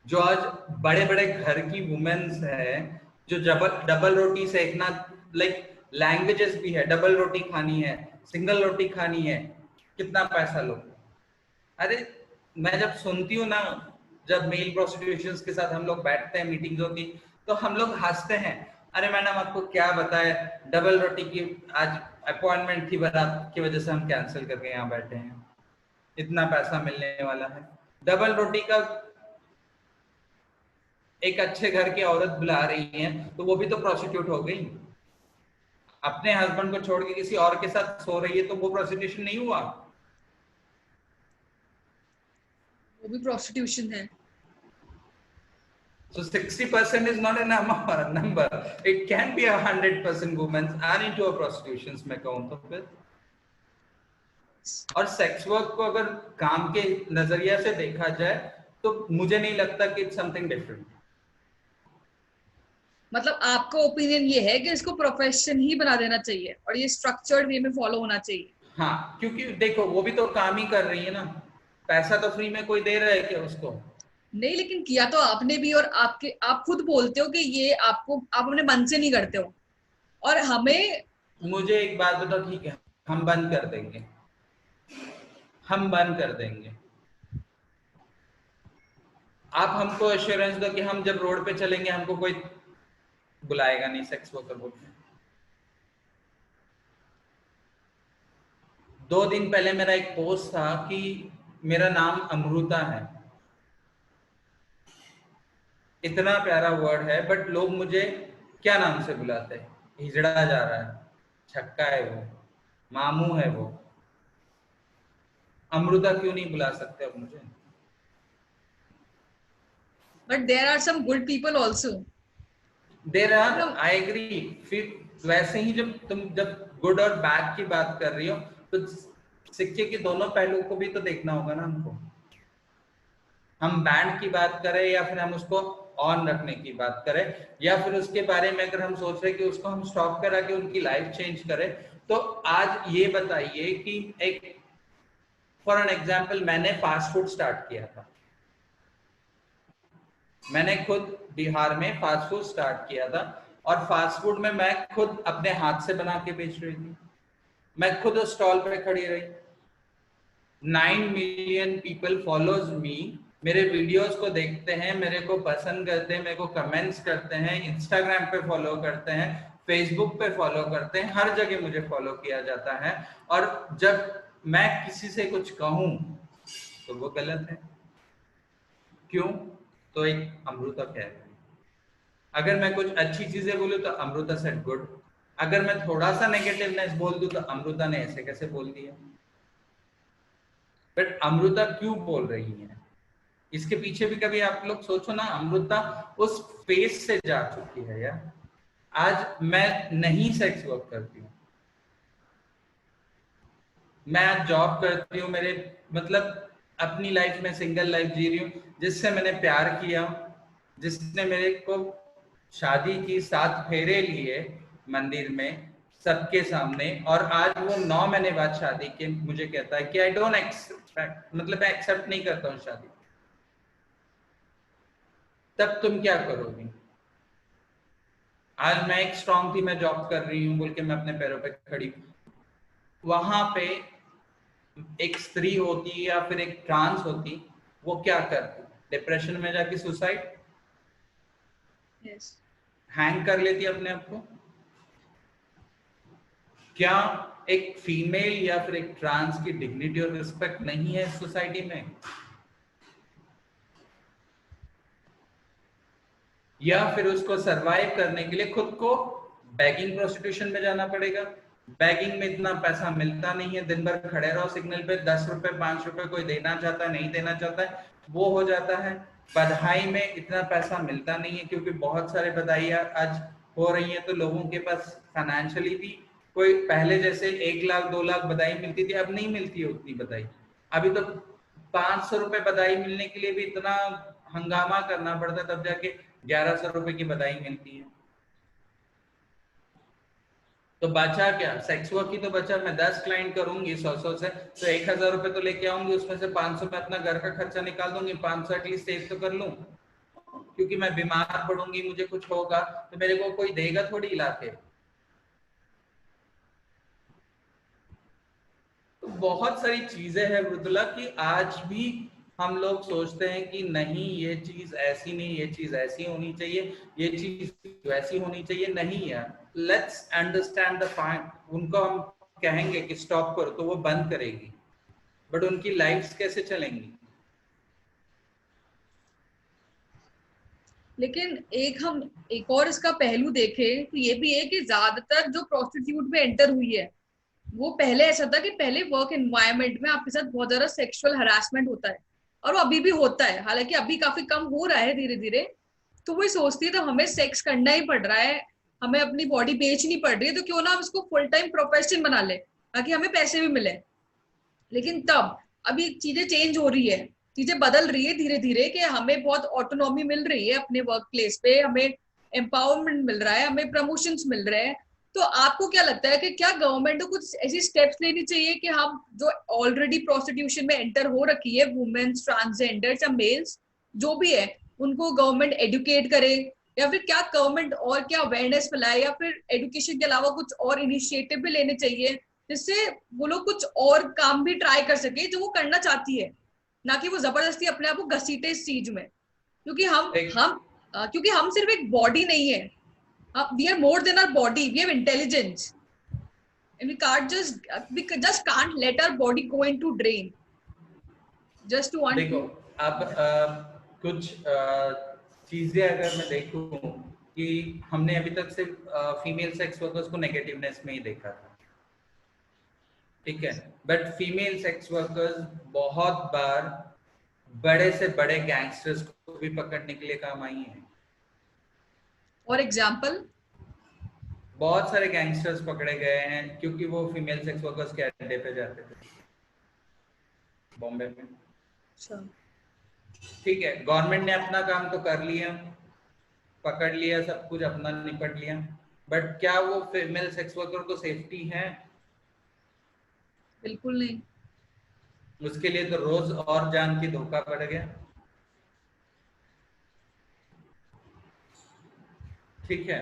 जो आज बड़े बड़े घर की वुमेन्स है, जो डबल रोटी सेकना, लाइक लैंग्वेजेस भी है, डबल रोटी खानी है, सिंगल रोटी खानी है, कितना पैसा लो। अरे मैं जब सुनती हूँ ना, जब मेल प्रोस्टिट्यूशन के साथ हम लोग बैठते हैं, मीटिंग्स होती, तो हम लोग हंसते हैं, अरे मैडम आपको क्या बताए, डबल रोटी की आज अपॉइंटमेंट थी, बारात की वजह से हम कैंसिल करके यहाँ बैठे हैं, इतना पैसा मिलने वाला है। डबल रोटी का एक अच्छे घर की औरत बुला रही है, तो वो भी तो प्रोस्टिट्यूट हो गई। अपने हस्बैंड को छोड़ के किसी और के साथ सो रही है, तो वो प्रोस्टिट्यूशन नहीं हुआ? वो भी प्रोस्टिट्यूशन है। So 60% is not a number. It can be 100% women are into a prostitution में कहूँ तो फिर। और सेक्स वर्क को अगर काम के नजरिया से देखा जाए, तो मुझे नहीं लगता कि इट्स समथिंग डिफरेंट। मतलब आपका ओपिनियन ये है कि इसको प्रोफेशन ही बना देना चाहिए और ये स्ट्रक्चर्ड वे में फॉलो होना चाहिए। हाँ, क्योंकि देखो वो भी तो काम ही कर रही है ना, पैसा तो फ्री में कोई दे रहा है क्या उसको? नहीं, लेकिन किया तो आपने भी, और आप खुद बोलते हो कि ये आप अपने मन से नहीं करते हो, और हमें। मुझे एक बात बताओ, ठीक है हम बंद कर देंगे, हम बंद कर देंगे, आप हमको एश्योरेंस दो कि हम जब रोड पे चलेंगे हमको कोई बुलाएगा नहीं सेक्स वर्कर बोलते। 2 दिन पहले मेरा एक पोस्ट था कि मेरा नाम अमृता है, इतना प्यारा वर्ड है, बट लोग मुझे क्या नाम से बुलाते हैं? हिजड़ा जा रहा है, छक्का है वो, मामू है वो, अमृता क्यों नहीं बुला सकते अब मुझे? But there are some good people also. There are, I agree. फिर वैसे ही जब गुड और बैड की बात कर रही हो, तो सिक्के के दोनों पहलू को भी तो देखना होगा ना हमको। हम बैंड की बात करें या फिर हम उसको ऑन रखने की बात करें, या फिर उसके बारे में अगर हम सोच रहे हैं कि उसको हम स्टॉप करा के उनकी लाइफ चेंज करें, तो आज ये बताइए कि एक फॉर एन एग्जाम्पल, मैंने फास्ट फूड स्टार्ट किया था, मैंने खुद बिहार में फास्ट फूड स्टार्ट किया था, और फास्ट फूड में मैं खुद अपने हाथ से बना के बेच रही थी, मैं खुद स्टॉल पे खड़ी रही। 9 मिलियन पीपल फॉलोज मी, मेरे वीडियोस को देखते हैं, मेरे को पसंद करते हैं, मेरे को कमेंट्स करते हैं, इंस्टाग्राम पे फॉलो करते हैं, फेसबुक पे फॉलो करते हैं, हर जगह मुझे फॉलो किया जाता है। और जब मैं किसी से कुछ कहूं तो वो गलत है, क्यों? तो एक अमृता कह रही, अगर मैं कुछ अच्छी चीजें बोलूं तो अमृता सेड गुड, अगर मैं थोड़ा सा नेगेटिवनेस बोल दूं तो अमृता ने ऐसे कैसे बोल दिया। बट अमृता क्यों बोल रही है, इसके पीछे भी कभी आप लोग सोचो ना। अमृता उस फेस से जा चुकी है यार। आज मैं नहीं सेक्स वर्क करती हूँ, मैं आज जॉब करती हूँ, मेरे मतलब अपनी लाइफ में सिंगल लाइफ जी रही हूँ, जिससे मैंने प्यार किया, जिसने मेरे को शादी की, 7 फेरे लिए मंदिर में सबके सामने, और आज वो 9 महीने बाद शादी के मुझे कहता है कि आई डोंट एक्सेप्ट, मतलब मैं एक्सेप्ट नहीं करता हूँ शादी। तब तुम क्या करोगी? आज मैं एक स्ट्रांग थी, मैं जॉब कर रही हूँ बोल के मैं अपने पैरों पे खड़ी हूँ, वहां पे एक स्त्री होती या फिर एक ट्रांस होती, वो क्या करती? डिप्रेशन में जाके सुसाइड, यस, हैंग कर लेती अपने आप को। क्या एक फीमेल या फिर एक ट्रांस की डिग्निटी और रिस्पेक्ट नहीं है सोसाइटी में? या फिर उसको सरवाइव करने के लिए खुद को बैगिंग प्रोस्टिट्यूशन में जाना पड़ेगा? बैगिंग में इतना पैसा मिलता नहीं है, दिन भर खड़े रहो सिग्नल पे, 10 रुपए 5 रुपए कोई देना चाहता है, नहीं देना चाहता है, वो हो जाता है। बधाई में इतना पैसा मिलता नहीं है, क्योंकि बहुत सारे बधाइयाँ आज हो रही हैं, तो लोगों के पास फाइनेंशियली भी कोई पहले जैसे 1 लाख 2 लाख बधाई मिलती थी, अब नहीं मिलती है उतनी बधाई। अभी तो 500 रुपए बधाई मिलने के लिए भी इतना हंगामा करना पड़ता है, तब जाके 1100 रुपए की बधाई मिलती है। तो बचा क्या? सेक्स वर्क की तो बचा, मैं 10 क्लाइंट करूंगी 100 से, तो 1000 रुपए तो लेके आऊंगी, उसमें से 500 में अपना घर का खर्चा निकाल दूंगी, 500 एटलीस्ट सेव तो कर लूं, क्योंकि मैं बीमार पड़ूंगी, मुझे कुछ होगा तो मेरे को कोई देगा थोड़ी ला के। तो बहुत सारी चीजें हैं मृदुला कि आज भी हम लोग सोचते हैं कि नहीं ये चीज ऐसी नहीं, ये चीज ऐसी होनी चाहिए, ये चीज वैसी होनी चाहिए। नहीं यार, लेट्स अंडरस्टैंड द पॉइंट। उनको हम कहेंगे कि स्टॉप करो तो वो बंद करेगी, बट उनकी लाइफ्स कैसे चलेंगी? लेकिन एक और इसका पहलू देखें तो ये भी है कि ज्यादातर जो प्रोस्टिट्यूट में एंटर हुई है, वो पहले ऐसा था कि पहले वर्क एनवायरनमेंट में आपके साथ बहुत ज्यादा सेक्सुअल हरासमेंट होता है, और वो अभी भी होता है, हालांकि अभी काफी कम हो रहा है धीरे धीरे। तो वो सोचती है तो हमें सेक्स करना ही पड़ रहा है, हमें अपनी बॉडी बेचनी पड़ रही है, तो क्यों ना हम इसको फुल टाइम प्रोफेशन बना ले ताकि हमें पैसे भी मिले। लेकिन तब अभी चीजें चेंज हो रही है, चीजें बदल रही है धीरे धीरे, कि हमें बहुत ऑटोनॉमी मिल रही है अपने वर्क प्लेस पे, हमें एम्पावरमेंट मिल रहा है, हमें प्रमोशंस मिल रहे हैं। तो आपको क्या लगता है कि क्या गवर्नमेंट को कुछ ऐसी स्टेप्स लेनी चाहिए कि हम जो ऑलरेडी प्रोस्टिट्यूशन में एंटर हो रखी है, वुमेन्स, ट्रांसजेंडर्स या मेल्स जो भी है, उनको गवर्नमेंट एडुकेट करे, या फिर क्या गवर्नमेंट और क्या अवेयरनेस फैलाए, या फिर एडुकेशन के अलावा कुछ और इनिशिएटिव भी लेने चाहिए जिससे वो लोग कुछ और काम भी ट्राई कर सके जो वो करना चाहती है, ना कि वो जबरदस्ती अपने आप को घसीटे इस चीज में। क्योंकि क्योंकि हम सिर्फ एक बॉडी नहीं है, we are more than our body, we have intelligence, and we just can't let our body go into drain just to want देखो, टू। अब कुछ चीजें अगर मैं देखूं कि हमने अभी तक सिर्फ फीमेल सेक्स वर्कर्स को नेगेटिवनेस में ही देखा था, ठीक है, बट फीमेल सेक्स वर्कर्स बहुत बार बड़े से बड़े गैंगस्टर्स को भी पकड़ने के लिए काम आई हैं। फॉर एग्जाम्पल, बहुत सारे गैंगस्टर्स पकड़े गए हैं क्योंकि वो फीमेल सेक्स वर्कर्स के अड्डे पे जाते थे बॉम्बे में। ठीक है, गवर्नमेंट ने अपना काम तो कर लिया, पकड़ लिया, सब कुछ अपना निपट लिया, बट क्या वो फीमेल सेक्स वर्कर को सेफ्टी है? बिल्कुल नहीं। उसके लिए तो रोज और जान की धोखा पड़ गया। ठीक है,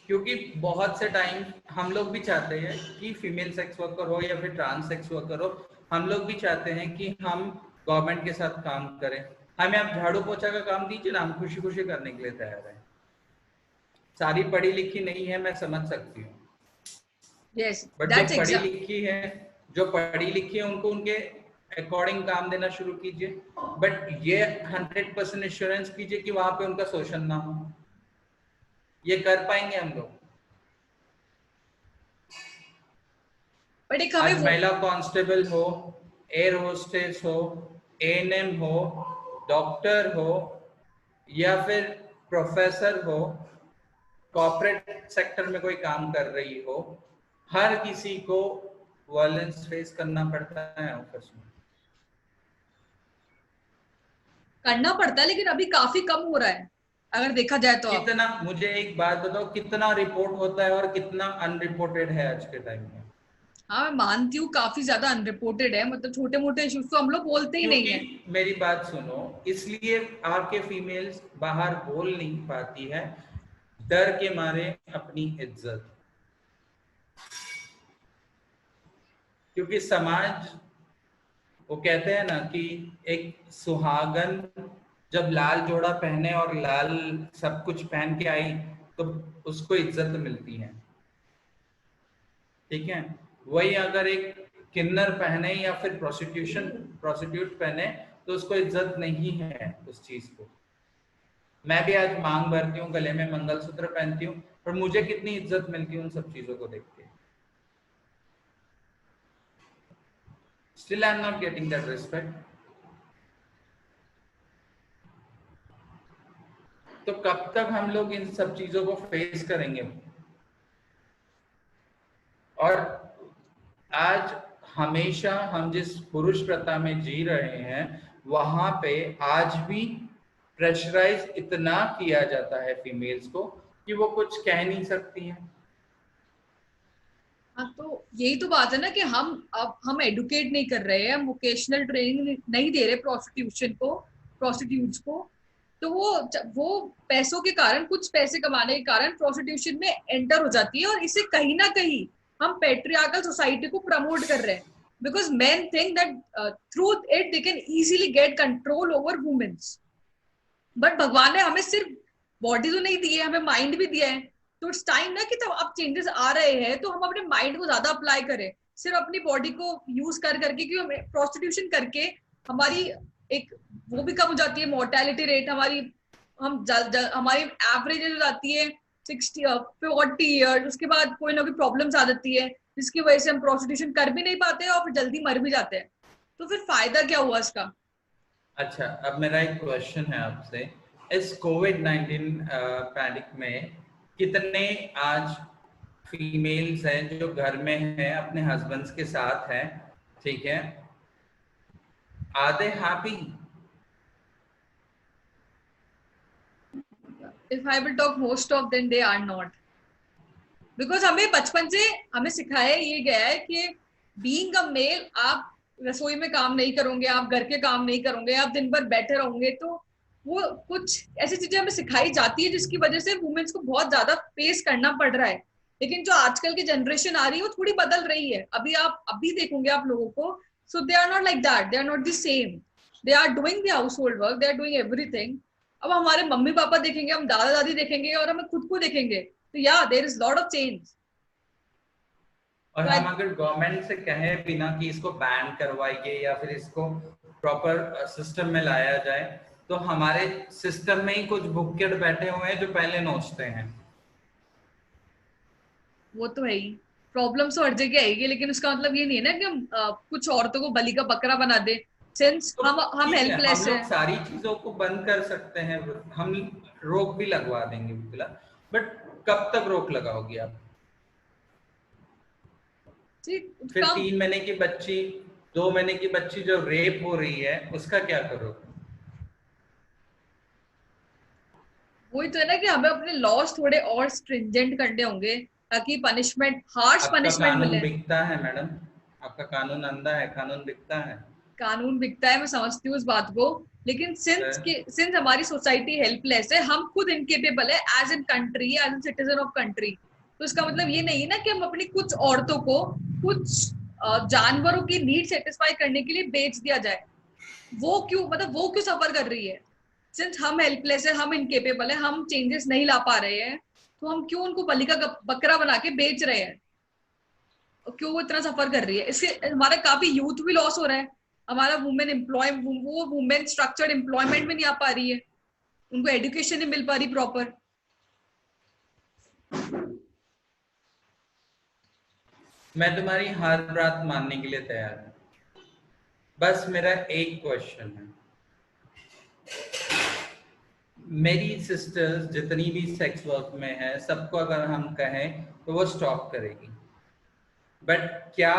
क्योंकि बहुत से टाइम हम लोग भी चाहते हैं कि फीमेल सेक्स वर्कर हो या फिर ट्रांस सेक्स वर्कर हो, हम लोग भी चाहते हैं कि हम गवर्नमेंट के साथ काम करें। हमें आप झाड़ू पोछा का काम दीजिए ना, हम खुशी खुशी करने के लिए तैयार हैं। सारी पढ़ी लिखी नहीं है, मैं समझ सकती हूँ, यस, बट जो पढ़ी लिखी है, उनको उनके अकॉर्डिंग काम देना शुरू कीजिए, बट ये 100% एश्योरेंस कीजिए कि वहां पे उनका शोषण ना हो। ये कर पाएंगे हम लोग? बट एक आज हमें महिला कांस्टेबल हो, एयर होस्टेस हो, एएनएम हो, डॉक्टर हो या फिर प्रोफेसर हो, कॉर्पोरेट सेक्टर में कोई काम कर रही हो, हर किसी को वायलेंस फेस करना पड़ता है ऑफिस में। करना पड़ता है, लेकिन अभी काफी कम हो रहा है अगर देखा जाए तो। आप कितना, मुझे एक बात बताओ, कितना रिपोर्ट होता है और कितना अनरिपोर्टेड है आज के टाइम में? हाँ, मैं मानती हूँ काफी ज्यादा अनरिपोर्टेड है, मतलब छोटे मोटे इश्यूज तो हम लोग बोलते ही नहीं क्योंकि है। मेरी बात सुनो, इसलिए आपके फीमेल्स बाहर बोल नहीं पाती है। डर के मारे अपनी इज्जत, क्योंकि समाज, वो कहते हैं ना कि एक सुहागन जब लाल जोड़ा पहने और लाल सब कुछ पहन के आई तो उसको इज्जत मिलती है, ठीक है। वही अगर एक किन्नर पहने या फिर प्रोस्टिट्यूट पहने तो उसको इज्जत नहीं है उस चीज को। मैं भी आज मांग भरती हूँ, गले में मंगलसूत्र पहनती हूँ, पर मुझे कितनी इज्जत मिलती है उन सब चीजों को देख के। Still I am not getting that respect. तो कब तक हम लोग इन सब चीजों को फेस करेंगे? और आज हमेशा हम जिस पुरुष प्रथा में जी रहे हैं वहां पे आज भी प्रेशराइज इतना किया जाता है फीमेल्स को कि वो कुछ कह नहीं सकती हैं। हाँ, तो यही तो बात है ना कि हम एडुकेट नहीं कर रहे हैं, हम वोकेशनल ट्रेनिंग नहीं दे रहे प्रोस्टिट्यूट्स को। तो वो पैसों के कारण, कुछ पैसे कमाने के कारण प्रोस्टिट्यूशन में एंटर हो जाती है, और इसे कहीं ना कहीं हम पेट्रियार्कल सोसाइटी को प्रमोट कर रहे हैं, because men think that through it they can easily get control over womens. But भगवान ने हमें सिर्फ बॉडी तो नहीं दी है, हमें माइंड भी दिया है। तो इट्स टाइम ना कि जब अब चेंजेस आ रहे हैं तो हम अपने माइंड को ज्यादा अप्लाई करें, सिर्फ अपनी बॉडी को यूज कर करके। क्योंकि प्रोस्टिट्यूशन करके हमारी एक वो भी कम हो जाती है, मोर्टेलिटी रेट हमारी, हमारी एवरेज हो जाती है 40 ईयर्स। उसके बाद कोई ना कोई प्रॉब्लम्स आ जाती है जिसकी वजह से हम प्रोस्टिट्यूशन कर भी नहीं पाते और फिर जल्दी मर भी जाते हैं। तो फिर फायदा क्या हुआ इसका? अच्छा, अब मेरा एक क्वेश्चन है आपसे। इस कोविड-19 पैंडेमिक में कितने आज फीमेल्स हैं जो घर में हैं, अपने हस्बैंड्स के साथ हैं, ठीक है? Are they happy? If I will talk, most of them they are not, because हमें बचपन से हमें सिखाया ये गया है कि बीइंग अ मेल आप रसोई में काम नहीं करोगे, आप घर के काम नहीं करोगे, आप दिन भर बैठे रहोगे। तो वो कुछ ऐसी चीजें हमें सिखाई जाती है जिसकी वजह से वुमेन्स को बहुत ज्यादा फेस करना पड़ रहा है। लेकिन जो आजकल की जनरेशन आ रही है वो थोड़ी बदल रही है। अभी देखोगे आप लोगों को, so they are not like that, they are not the same. They are doing the household work, they are doing everything. अब हमारे मम्मी पापा देखेंगे, हम दादा दादी देखेंगे और हमें खुद को देखेंगे, तो या there is lot of change. और हम अगर गवर्नमेंट से कहें बिना कि इसको बैन करवाइए या फिर इसको प्रॉपर सिस्टम में लाया जाए, तो हमारे सिस्टम में ही कुछ भुक्कड़ बैठे हुए हैं जो पहले नोचते हैं। वो तो है ही, प्रॉब्लम्स तो हर जगह आएगी, लेकिन उसका मतलब ये नहीं है ना कि हम कुछ औरतों को बलि का बकरा बना दे। सिंस तो हम ठीक है, हेल्पलेस हम है। लोग सारी चीजों को बंद कर सकते हैं, हम रोक भी लगवा देंगे बिल्कुल। बट कब तक रोक लगाओगी आप? फिर कम 3 महीने की बच्ची, 2 महीने की बच्ची जो रेप हो रही है उसका क्या करोगे? वही तो है ना कि हमें अपने लॉस थोड़े और स्ट्रिंजेंट करने होंगे ताकि पनिशमेंट, हार्श आपका पनिशमेंट कानून मिले। बिकता है मैडम, आपका कानून अंधा है, कानून बिकता है। कानून बिकता है, मैं समझती हूँ इस बात को, लेकिन सिंस हमारी सोसाइटी हेल्पलेस है, हम खुद इनकेपेबल है as an country, as an citizen of country. तो इसका मतलब ये नहीं है ना कि हम अपनी कुछ औरतों को कुछ जानवरों की नीड सेटिस्फाई करने के लिए बेच दिया जाए। वो क्यों सफर कर रही है? सिंस हम हेल्पलेस है, हम इनकेपेबल है, हम चेंजेस नहीं ला पा रहे हैं, तो हम क्यों उनको बलि का बकरा बना के बेच रहे हैं? क्यों वो इतना सफर कर रही है? इससे हमारा काफी यूथ भी लॉस हो रहा है। हमारा वुमेन स्ट्रक्चर्ड एम्प्लॉयमेंट में नहीं आ पा रही है, उनको एजुकेशन नहीं मिल पा रही प्रॉपर। मैं तुम्हारी हर बात मानने के लिए तैयार हूँ, बस मेरा एक क्वेश्चन है। मेरी सिस्टर्स जितनी भी सेक्स वर्क में है, सबको अगर हम कहें तो वो स्टॉप करेगी, बट क्या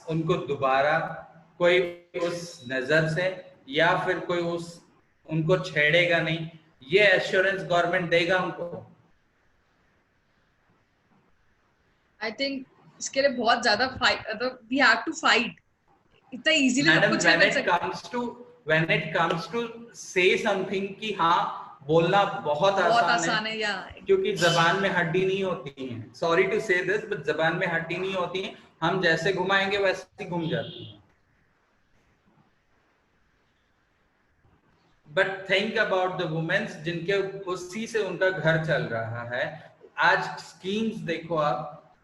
उनको दोबारा कोई उस नजर से या फिर कोई उनको छेड़ेगा नहीं, ये एश्योरेंस गवर्नमेंट देगा उनको? आई थिंक इसके लिए बहुत ज्यादा वी हैव टू फाइट। इतना इजीली सब मैडम, कुछ नहीं मिल सकता। when it comes to say something कि हाँ बोलना बहुत बहुत आसान आसान है, है या क्योंकि जबान में हड्डी नहीं होती है। सॉरी टू से दिस, बट जबान में हड्डी नहीं होती है, हम जैसे घुमाएंगे वैसे ही घूम जाती है। But think about the womens जिनके उसी से उनका घर चल रहा है। आज स्कीम्स देखो आप,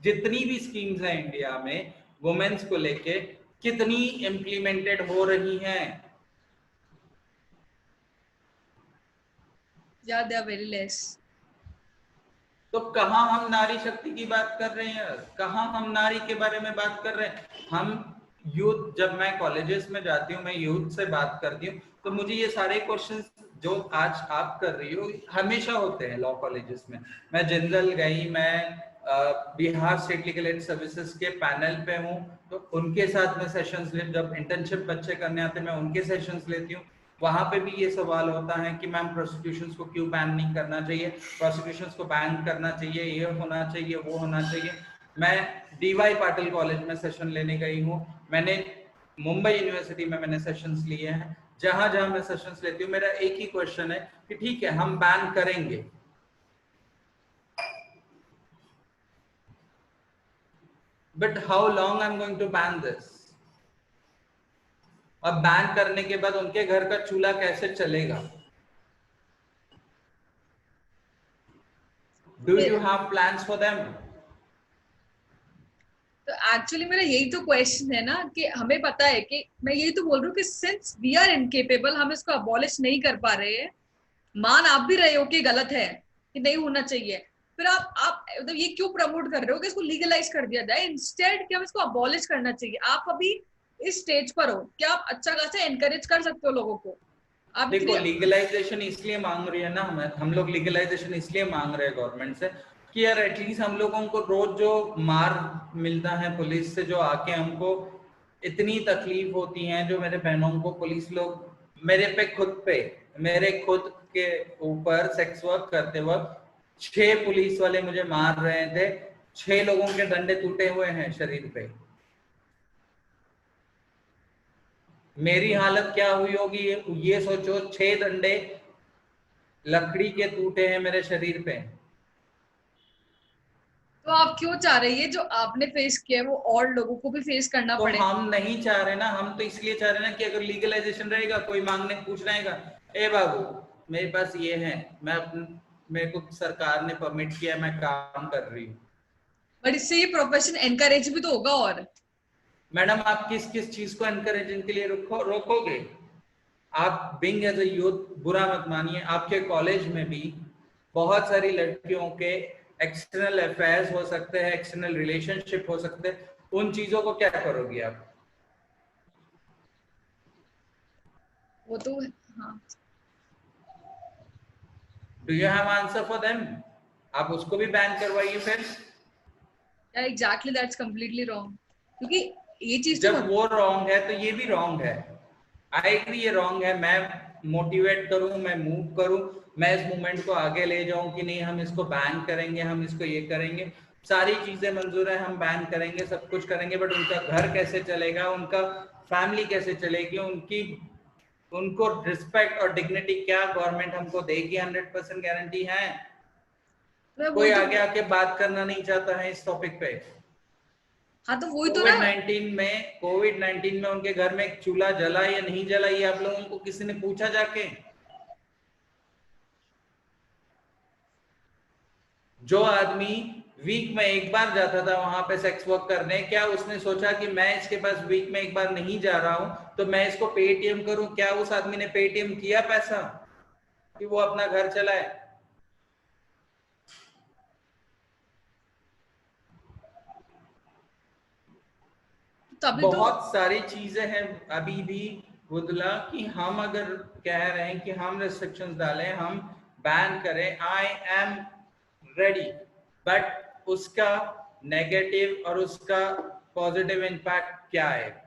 जितनी भी स्कीम्स हैं इंडिया में वुमेन्स को लेके, कितनी इम्प्लीमेंटेड हो रही हैं। या दे आर वेरी लेस। तो कहाँ हम नारी शक्ति की बात कर रहे हैं, कहाँ हम नारी के बारे में बात कर रहे हैं। हम यूथ, जब मैं कॉलेजेस में जाती हूँ, मैं यूथ से बात करती हूँ, तो मुझे ये सारे क्वेश्चंस जो आज आप कर रही हो हमेशा होते हैं लॉ कॉलेजेस में। मैं जिंदल गई, मैं Bihar state legal aid services के पैनल पे हूँ, तो उनके साथ में सेशंस ले, जब इंटर्नशिप बच्चे करने आते हैं मैं उनके सेशंस लेती हूँ। वहां पे भी ये सवाल होता है कि मैम प्रोसिक्यूशंस को क्यों बैन नहीं करना चाहिए, प्रोसिक्यूशंस को बैन करना चाहिए, ये होना चाहिए, वो होना चाहिए। मैं डीवाई पाटिल कॉलेज में सेशन लेने गई हूँ, मैंने मुंबई यूनिवर्सिटी में मैंने सेशंस लिए हैं। जहां जहां मैं सेशंस लेती हूँ मेरा एक ही क्वेश्चन है कि ठीक है हम बैन करेंगे, but how long I am going to ban this. अब बैन करने के बाद उनके घर का चूल्हा कैसे चलेगा? Do you have plans for them? तो एक्चुअली मेरा यही तो क्वेश्चन है ना, कि हमें पता है कि मैं यही तो बोल रही हूँ कि सिंस वी आर इनकेपेबल, हम इसको अबॉलिश नहीं कर पा रहे हैं। मान आप भी रहे हो कि गलत है, कि नहीं होना चाहिए, फिर आप मतलब ये क्यों प्रमोट कर रहे हो कि इसको लीगलाइज कर दिया जाए इंस्टेड कि हम इसको अबॉलिश करना चाहिए? आप अभी इस स्टेज पर हो कि आप अच्छा खासा एनकरेज कर सकते हो लोगों को। आप देखो इतने लीगलाइजेशन इसलिए मांग रही है ना, हम लोग लीगलाइजेशन इसलिए मांग रहे हैं गवर्नमेंट से कि यार एटलीस्ट हम लोगों को रोज जो मार मिलता है पुलिस से, जो आके हमको इतनी तकलीफ होती है, जो मेरे बहनों को पुलिस लोग, मेरे पे खुद पे, मेरे खुद के ऊपर सेक्स वर्क करते वक्त 6 पुलिस वाले मुझे मार रहे थे, 6 लोगों के डंडे टूटे हुए हैं शरीर पे। मेरी हालत क्या हुई होगी ये सोचो, 6 डंडे लकड़ी के टूटे हैं मेरे शरीर पे। तो आप क्यों चाह रही है जो आपने फेस किया है वो और लोगों को भी फेस करना तो पड़े? हम नहीं चाह रहे ना, हम तो इसलिए चाह रहे ना कि अगर लीगलाइजेशन रहेगा, कोई मांगने पूछना आएगा, ए बाबू मेरे पास ये है, मैं मेरे को सरकार ने परमिट किया, मैं काम कर रही हूँ। बट इससे ये प्रोफेशन एनकरेज भी तो होगा। और मैडम आप किस किस चीज को एनकरेजिंग के लिए रोकोगे? आप बिंग एज ए यूथ बुरा मत मानिए, आपके कॉलेज में भी बहुत सारी लड़कियों के एक्सटर्नल अफेयर्स हो सकते हैं, एक्सटर्नल रिलेशनशिप हो सकते हैं, उन चीजों को क्या करोगे आप? वो तो हाँ, do you have answer for them? आप उसको भी बैन करवाइए फिर। एग्जैक्टली दैट्स कम्प्लीटली रॉन्ग, क्योंकि ये चीज तो जब वो रॉन्ग है तो ये भी रॉन्ग है। आई एग्री ये रॉन्ग है, मैं मोटिवेट करूं, मैं मूव करूं, मैं इस मूवमेंट को आगे ले जाऊं कि नहीं हम इसको बैन करेंगे, हम इसको ये करेंगे, सारी चीजें मंजूर है, हम बैन करेंगे, सब कुछ करेंगे, बट उनका घर कैसे चलेगा, उनका फैमिली कैसे चलेगी, उनकी उनको रिस्पेक्ट और डिग्निटी क्या गवर्नमेंट हमको देगी? 100% गारंटी है? मैं कोई वही तो आगे आके बात करना नहीं चाहता है इस टॉपिक पे। हाँ तो वही तो ना। कोविड 19 में उनके घर में एक चूल्हा जला या नहीं जला, ये आप लोगों को किसी ने पूछा जाके? जो आदमी वीक में एक बार जाता था वहां पे सेक्स वर्क करने, क्या उसने सोचा कि मैं इसके पास वीक में एक बार नहीं जा रहा हूं तो मैं इसको पेटीएम करूं? क्या उस आदमी ने पेटीएम किया पैसा कि वो अपना घर चलाए? तभी तो बहुत सारी चीजें हैं अभी भी बुदला, कि हम अगर कह रहे हैं कि हम रिस्ट्रिक्शंस डालें, हम बैन करें, आई एम रेडी, बट उसका नेगेटिव और उसका पॉजिटिव इम्पैक्ट क्या है?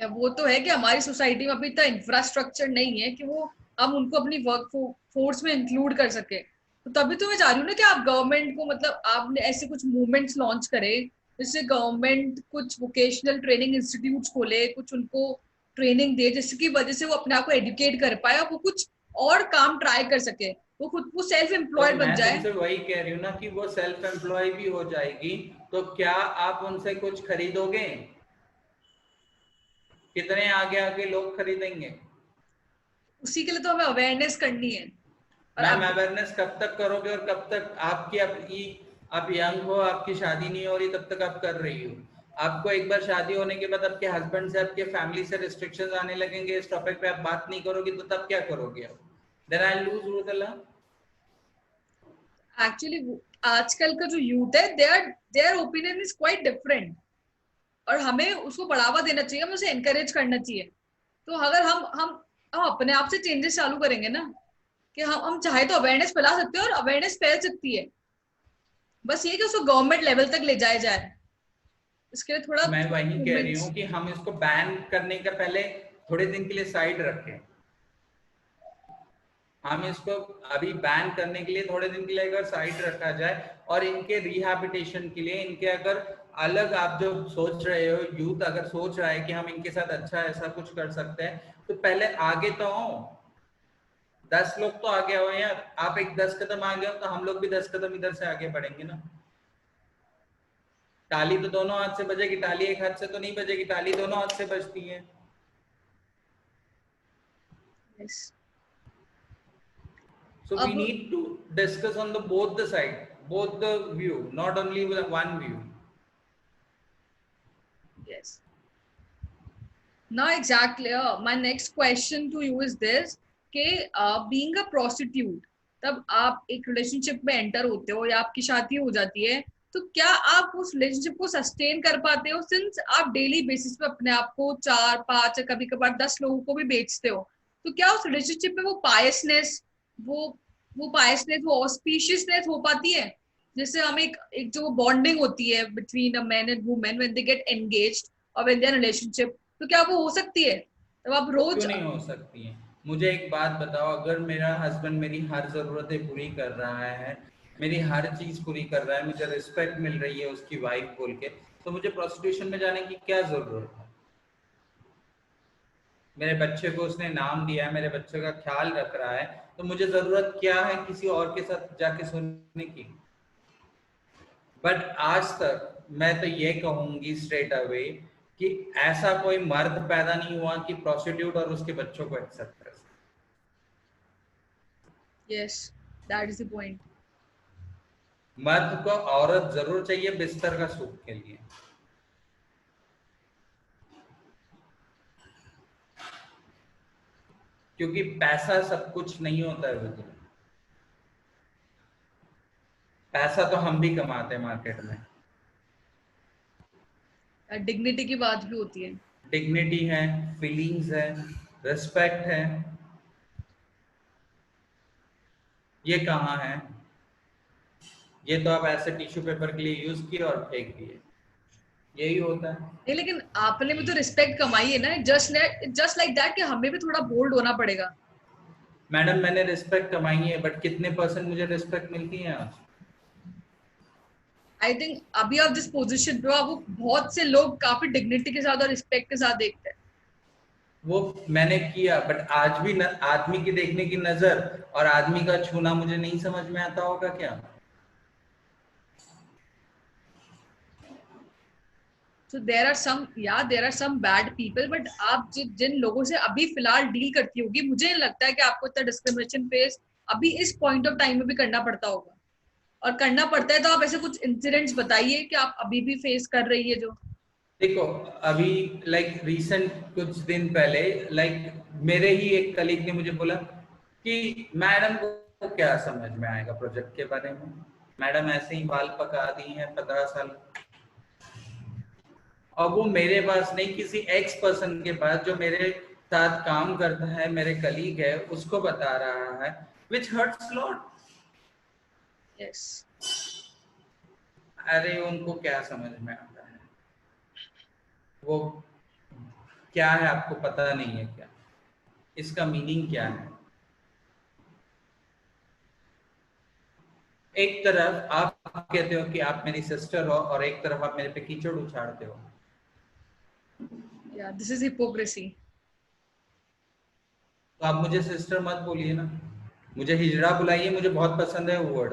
वो तो है कि हमारी सोसाइटी में अभी इतना इंफ्रास्ट्रक्चर नहीं है कि वो हम उनको अपनी वर्क फोर्स में इंक्लूड कर सके। तो तभी तो मैं चाह रही हूँ ना कि आप गवर्नमेंट को, मतलब आपने ऐसे कुछ मूवमेंट्स लॉन्च करे जिससे गवर्नमेंट कुछ वोकेशनल ट्रेनिंग इंस्टीट्यूट खोले, कुछ उनको ट्रेनिंग दे, जिसकी वजह से वो अपने आप को एजुकेट कर पाए और वो कुछ और काम ट्राई कर सके, वो खुद वो सेल्फ तो एम्प्लॉयड बन मैं जाए। तुमसे वही कह रही हूँ ना कि वो सेल्फ एम्प्लॉय भी हो जाएगी, तो क्या आप उनसे कुछ खरीदोगे? कितने आगे आगे लोग खरीदेंगे? उसी के लिए तो हमें अवेयरनेस करनी है। और मैम अब अवेयरनेस कब तक करोगे, और कब तक आप यंग हो, आपकी शादी नहीं हो रही, तब तक आप कर रही हो। आपको एक बार शादी होने के बाद आपके हस्बैंड से, आपके फैमिली से रिस्ट्रिक्शंस आने लगेंगे, इस टॉपिक पे आप बात नहीं करोगे, तो तब क्या करोगे आप? देन आई लूज रुतला। एक्चुअली आजकल का जो यूथ है, their opinion is quite different, और हमें उसको बढ़ावा देना चाहिए, हमें उसे एनकरेज करना चाहिए। तो अगर हम अपने आप से चेंजेस चालू करेंगे ना, कि हम चाहे तो अवेयरनेस फैला सकते हैं, और अवेयरनेस फैल सकती है, बस ये कि उसको गवर्नमेंट लेवल तक ले जाया जाए, इसके लिए थोड़ा मैं वही कह रही मूवमेंट्स। हूँ कि हम इसको बैन करने का पहले थोड़े दिन के लिए साइड रखें। हम इसको अभी बैन करने के लिए थोड़े दिन के लिए अगर साइड रखा जाए, और इनके रिहैबिलिटेशन के लिए, इनके अगर अलग, आप जो सोच रहे हो, यूथ अगर सोच रहा है कि हम इनके साथ अच्छा ऐसा कुछ कर सकते हैं, तो पहले आगे तो हो। 10 लोग तो आगे हो यार, आप एक 10 कदम आगे हो, तो हम लोग भी 10 कदम इधर से आगे बढ़ेंगे ना। ताली तो दोनों हाथ से बजेगी, ताली एक हाथ से तो नहीं बजेगी, ताली दोनों हाथ से बजती है। yes. So we अब need to discuss on the both the side, both the view, not only with one view. yes, now exactly my next question to you is this, कि बीइंग अ प्रोस्टिट्यूट, तब आप एक relationship में enter होते हो या आपकी शादी हो जाती है, तो क्या आप उस रिलेशनशिप को सस्टेन कर पाते हो, सिंस आप डेली बेसिस पे अपने आप को 4 5 कभी कभार 10 लोगों को भी बेचते हो? तो क्या उस रिलेशनशिप में वो पायसनेस, वो पायसनेस, वो ऑस्पिशियसनेस हो पाती है, जिससे हम एक जो बॉन्डिंग होती है between a man and women when they get engaged और when they are in relationship, तो क्या वो हो सकती है? तब आप रोज क्यों नहीं हो सकती है? मुझे एक बात बताओ, अगर मेरा हस्बैंड मेरी हर जरूरतें पूरी कर रहा है, मेरी हर चीज पूरी कर रहा है, मुझे रिस्पेक्ट मिल रही है उसकी वाइफ बोल के, तो मुझे प्रोस्टिट्यूशन में जाने की क्या जरूरत है? मेरे बच्चे को उसने नाम दिया है, मेरे बच्चे का ख्याल रख रहा है, तो मुझे जरूरत क्या है किसी और के साथ जाके सोने की? बट आज तक मैं तो ये कहूंगी स्ट्रेट अवे कि ऐसा कोई मर्द पैदा नहीं हुआ कि प्रोस्टिट्यूट और उसके बच्चों को एक्सेप्ट कर सके। Yes, that is the point. मर्द को औरत जरूर चाहिए बिस्तर का सुख के लिए, क्योंकि पैसा सब कुछ नहीं होता है विजय। पैसा तो हम भी कमाते हैं मार्केट में। डिग्निटी की बात भी होती है। डिग्निटी है, फीलिंग्स है, रिस्पेक्ट है, ये कहाँ है? ये तो आप ऐसे टिश्यू पेपर के लिए यूज किए और फेंक दिए, यही होता है। नहीं, लेकिन आपने भी तो रिस्पेक्ट कमाई है ना, जस्ट लाइक दैट, कि हमें भी थोड़ा बोल्ड होना पड़ेगा। मैडम मैंने रिस्पेक्ट कमाई है, बट कितने परसेंट मुझे रिस्पेक्ट मिलती है आज? आई थिंक अभी आप जिस पोजीशन पे हो, वो बहुत से लोग काफी डिग्निटी के साथ और रिस्पेक्ट के साथ देखते हैं। वो मैंने किया, बट आज भी आदमी की देखने की नजर और आदमी का छूना मुझे नहीं समझ में आता होगा क्या? So there are some bad people, but आप जिन लोगों से अभी फिलहाल डील करती होगी, मुझे नहीं लगता है कि आपको इतना डिस्क्रिमिनेशन फेस अभी इस पॉइंट ऑफ टाइम में भी करना पड़ता होगा। और करना पड़ता है तो आप ऐसे कुछ इंसिडेंट्स बताइए कि आप अभी भी फेस कर रही है जो। देखो, अभी लाइक रिसेंट कुछ दिन पहले, लाइक मेरे ही एक कलीग ने मुझे बोला कि मैडम को क्या समझ में आएगा प्रोजेक्ट के बारे में, मैडम ऐसे ही बाल पका दी हैं 15 साल। और वो मेरे पास नहीं, किसी एक्स पर्सन के पास जो मेरे साथ काम करता है, मेरे कलीग है, उसको बता रहा है, विच हर्ट्स लॉट। यस, अरे उनको क्या समझ में आता है? वो क्या है आपको पता नहीं है क्या? इसका मीनिंग क्या है? एक तरफ आप कहते हो कि आप मेरी सिस्टर हो, और एक तरफ आप मेरे पे कीचड़ उछाड़ते हो। या दिस इज हिपोक्रेसी। तो आप मुझे सिस्टर मत बोलिए ना, मुझे हिजरा बुलाइए, मुझे बहुत पसंद है वो वर्ड।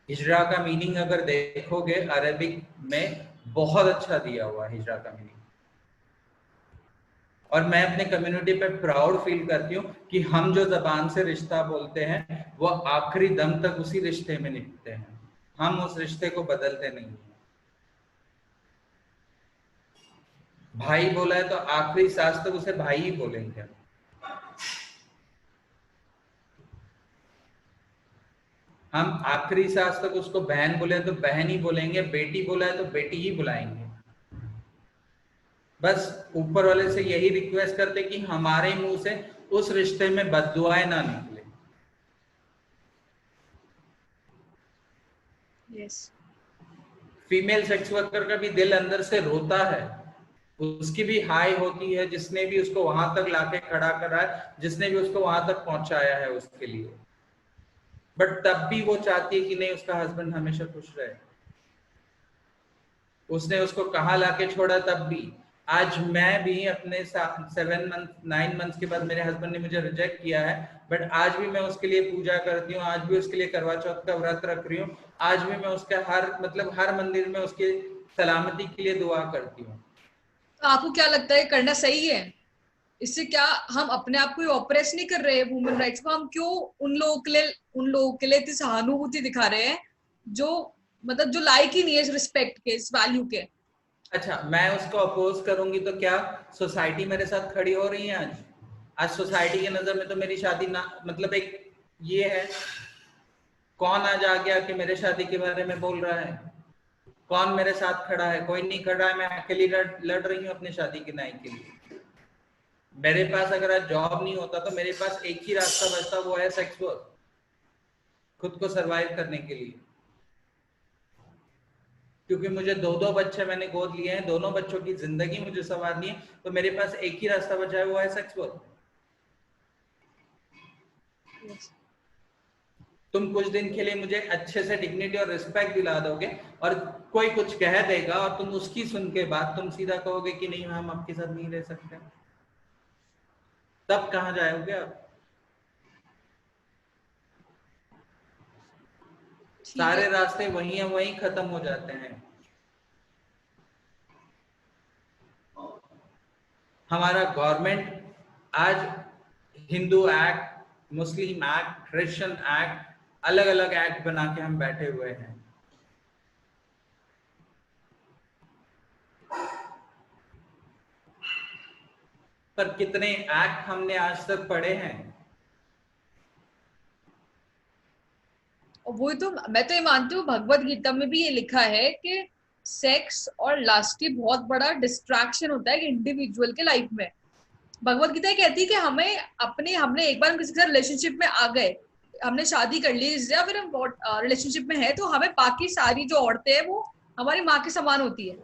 हिजरा का मीनिंग अगर देखोगे अरबिक में बहुत अच्छा दिया हुआ है हिजरा का मीनिंग। और मैं अपने कम्युनिटी पे प्राउड फील करती हूँ कि हम जो जबान से रिश्ता बोलते हैं वो आखिरी दम तक उसी रिश्ते में निभते हैं, हम उस रिश्ते को बदलते नहीं हैं। भाई बोला है तो आखिरी सांस तक उसे भाई ही बोलेंगे। हम आखिरी सांस तक उसको बहन बोले तो बहन ही बोलेंगे, बेटी बोला है तो बेटी ही बुलाएंगे। बस ऊपर वाले से यही रिक्वेस्ट करते कि हमारे मुंह से उस रिश्ते में बददुआएं ना निकले। यस। फीमेल सेक्स वर्कर का भी दिल अंदर से रोता है, उसकी भी हाई होती है, जिसने भी उसको वहां तक लाके खड़ा करा है, जिसने भी उसको वहां तक पहुंचाया है उसके लिए। बट तब भी वो चाहती है कि नहीं, उसका हस्बैंड हमेशा खुश रहे। उसने उसको कहाँ लाके छोड़ा तब भी। आज मैं भी अपने 7 9 मंथ के बाद मेरे हस्बैंड ने मुझे रिजेक्ट किया है, बट आज भी मैं उसके लिए पूजा करती हूँ, आज भी उसके लिए करवा चौथ का व्रत रख रही हूँ, आज भी मैं उसके हर मंदिर में उसकी सलामती के लिए दुआ करती हूँ। तो आपको क्या लगता है करना सही है? इससे क्या हम अपने आप को ऑपरेस नहीं कर रहे हैं वुमेन राइट्स को? हम क्यों उन लोगों के लिए इतनी सहानुभूति दिखा रहे हैं जो मतलब जो लायक ही नहीं है इस रिस्पेक्ट के, इस वैल्यू के? अच्छा, मैं उसको अपोज करूंगी तो क्या सोसाइटी मेरे साथ खड़ी हो रही है आज? आज सोसाइटी की नजर में तो मेरी शादी ना, मतलब एक ये है, कौन आज आ गया कि मेरे शादी के बारे में बोल रहा है? कौन मेरे साथ खड़ा है? कोई नहीं खड़ा है, मैं अकेली लड़ रही हूँ अपनी शादी की न्याय के लिए। मेरे पास अगर आज जॉब नहीं होता तो मेरे पास एक ही रास्ता बचता, वो है सेक्स वर्क, खुद को सरवाइव करने के लिए। क्योंकि मुझे 2 2 बच्चे मैंने गोद लिए हैं, दोनों बच्चों की जिंदगी मुझे संवारनी है, तो मेरे पास एक ही रास्ता बचा है, वो है सेक्स वर्क। yes. तुम कुछ दिन के लिए मुझे अच्छे से डिग्निटी और रिस्पेक्ट दिला दोगे, और कोई कुछ कह देगा और तुम उसकी सुन के बाद तुम सीधा कहोगे कि नहीं हम आपके साथ नहीं रह सकते, तब कहाँ जाओगे आप? ठीक है। सारे रास्ते वहीं वहीं खत्म हो जाते हैं। हमारा गवर्नमेंट आज हिंदू एक्ट, मुस्लिम एक्ट, क्रिश्चियन एक्ट, अलग अलग एक्ट बना के हम बैठे हुए हैं। पर कितने एक्ट हमने आज तक पढ़े हैं? और वही तो मैं तो ये मानती हूँ, भगवत गीता में भी ये लिखा है कि सेक्स और लस्ट की बहुत बड़ा डिस्ट्रैक्शन होता है इंडिविजुअल के लाइफ में। भगवत गीता ये कहती है कि हमने एक बार हम किसी के साथ रिलेशनशिप में आ गए, हमने शादी कर ली या फिर हम रिलेशनशिप में है, तो हमें बाकी सारी जो औरतें हैं वो हमारी माँ के समान होती है।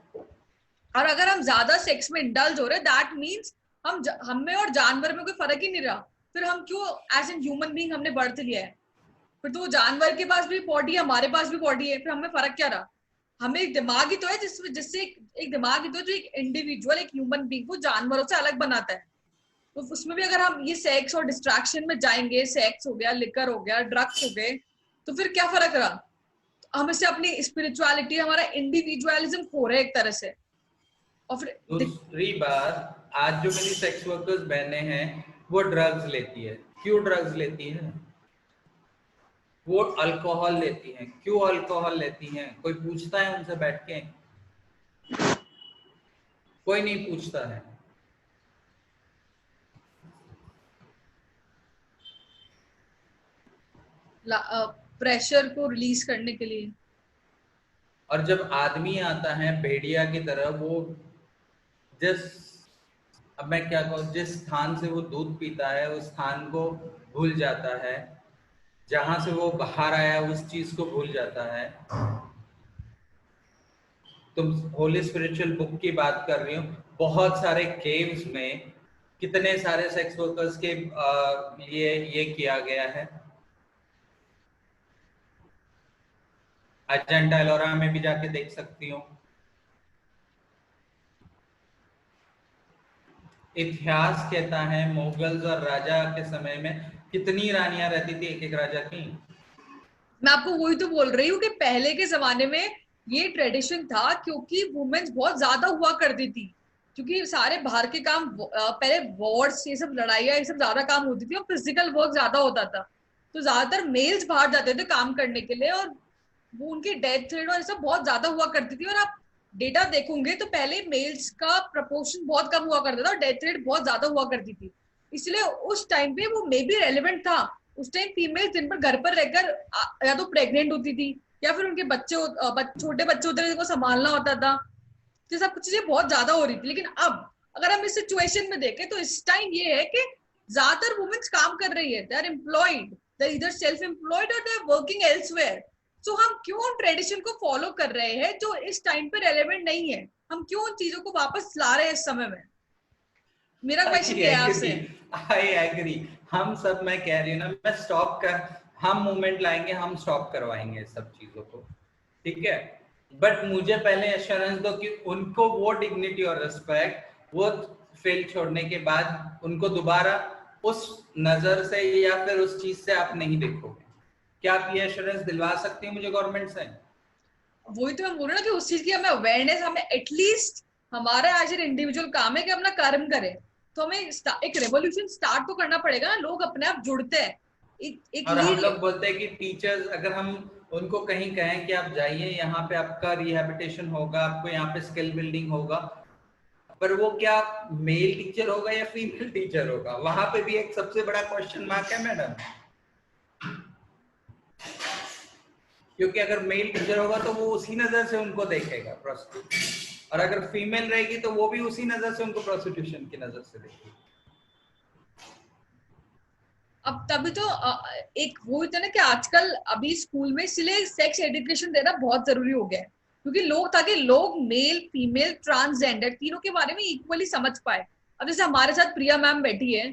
और अगर हम ज्यादा सेक्स में इंडल्ज हो रहे हैं, दैट मीन्स हम में और जानवर में कोई फर्क ही नहीं रहा। फिर हम क्यों एज एन ह्यूमन बीइंग हमने बर्थ लिया है? फिर तो जानवर के पास भी बॉडी है, हमारे पास भी बॉडी है, फिर हमें फर्क क्या रहा? हमें एक दिमाग ही तो है जिससे एक दिमाग ही तो है जो एक इंडिविजुअल, एक ह्यूमन बीइंग को जानवरों से अलग बनाता है। तो उसमें भी अगर हम ये सेक्स और डिस्ट्रैक्शन में जाएंगे, सेक्स हो गया, लिकर हो गया, ड्रग्स हो गए, तो फिर क्या फर्क रहा? हम इससे अपनी स्पिरिचुअलिटी, हमारा इंडिविजुअलिज्म खो रहे हैं एक तरह से। और फिर दूसरी बात, आज जो मेरी सेक्स वर्कर्स बहनें हैं वो ड्रग्स लेती है। क्यों ड्रग्स लेती है? वो अल्कोहल लेती हैं। क्यों अल्कोहल लेती हैं? कोई पूछता है उनसे बैठ के? कोई नहीं पूछता है। प्रेशर को रिलीज करने के लिए। और जब आदमी आता है भेड़िया की तरह, वो जिस, अब मैं क्या कहूँ, जिस स्थान से वो दूध पीता है उस स्थान को भूल जाता है, जहां से वो बाहर आया उस चीज को भूल जाता है। तुम होली स्पिरिचुअल बुक की बात कर रही हो, बहुत सारे केव्स में कितने सारे सेक्स वर्कर्स के लिए ये किया गया है। अजंता एलोरा में भी जाके देख सकती हो। इतिहास कहता है मुगल्स और राजा के समय में कितनी रानियां रहती थी एक एक राजा की। मैं आपको वही तो बोल रही हूँ कि पहले के जमाने में ये ट्रेडिशन था क्योंकि वुमेन्स बहुत ज्यादा हुआ करती थी, क्योंकि सारे बाहर के काम पहले वॉर्स ये सब लड़ाइयाँ ये सब ज्यादा काम होती थी और फिजिकल वर्क ज्यादा होता था, तो ज्यादातर मेल्स बाहर जाते थे काम करने के लिए, और वो उनकी डेथ रेट और ये सब बहुत ज्यादा हुआ करती थी। और आप डेटा देखोगे तो पहले मेल्स का प्रपोर्शन बहुत कम हुआ करता था और डेथ रेट बहुत ज्यादा हुआ करती थी, इसलिए उस टाइम पे वो मे बी रेलिवेंट था। उस टाइम फीमेल दिन भर घर पर रहकर या तो प्रेग्नेंट होती थी या फिर उनके बच्चे छोटे बच्चे होते थे जिनको संभालना होता था, ये सब कुछ चीजें बहुत ज्यादा हो रही थी। लेकिन अब अगर हम इस सिचुएशन में देखें तो इस टाइम ये है कि ज्यादातर वुमेन्स काम कर रही है, दे आर एम्प्लॉयड, दे इधर सेल्फ एम्प्लॉयड और दे आर वर्किंग एल्सवेयर। सो हम क्यों उन ट्रेडिशन को फॉलो कर रहे हैं जो इस टाइम पे रेलेवेंट नहीं है, हम क्यों उन चीजों को वापस ला रहे हैं इस समय में, मेरा क्वेश्चन ये है आपसे। I agree. हम सब, मैं कह रही हूँ ना, मैं स्टॉप कर, हम मूवमेंट लाएंगे, हम स्टॉप करवाएंगे सब चीजों को, ठीक है। बट मुझे पहले एश्योरेंस दो कि उनको वो डिग्निटी और रिस्पेक्ट, वो फील्ड छोड़ने के बाद उनको दोबारा उस नजर से या फिर उस चीज से आप नहीं देखोगे। क्या आप ये एश्योरेंस दिलवा सकती हैं मुझे गवर्नमेंट से? वही तो मैं बोल रही हूँ ना कि उस चीज की हमें अवेयरनेस, हमें एटलीस्ट हमारा एज एन इंडिविजुअल काम है कि अपना कर्म करें, तो हमें एक रेवोल्यूशन स्टार्ट तो करना पड़ेगा ना, लोग अपने आप जुड़ते हैं, एक और हम लीड। लोग बोलते हैं कि टीचर्स, अगर हम उनको कहीं कहें कि आप जाइए यहाँ पे आपका रिहैबिलिटेशन होगा, आपको यहाँ पे स्किल बिल्डिंग होगा, पर वो क्या मेल टीचर होगा या फीमेल टीचर होगा? वहां पे भी एक सबसे बड़ा क्वेश्चन मार्क है मैडम, क्योंकि अगर मेल टीचर होगा तो वो उसी नजर से उनको देखेगा प्रोस्टिट्यूशन, और अगर फीमेल रहेगी तो वो भी उसी नजर से उनको प्रोस्टिट्यूशन की नजर से देखेगी। अब तभी तो एक वो होता है ना कि आजकल अभी स्कूल में इसलिए सेक्स एजुकेशन देना बहुत जरूरी हो गया है, क्योंकि लोग, ताकि लोग मेल फीमेल ट्रांसजेंडर तीनों के बारे में इक्वली समझ पाए। अब जैसे हमारे साथ प्रिया मैम बैठी है,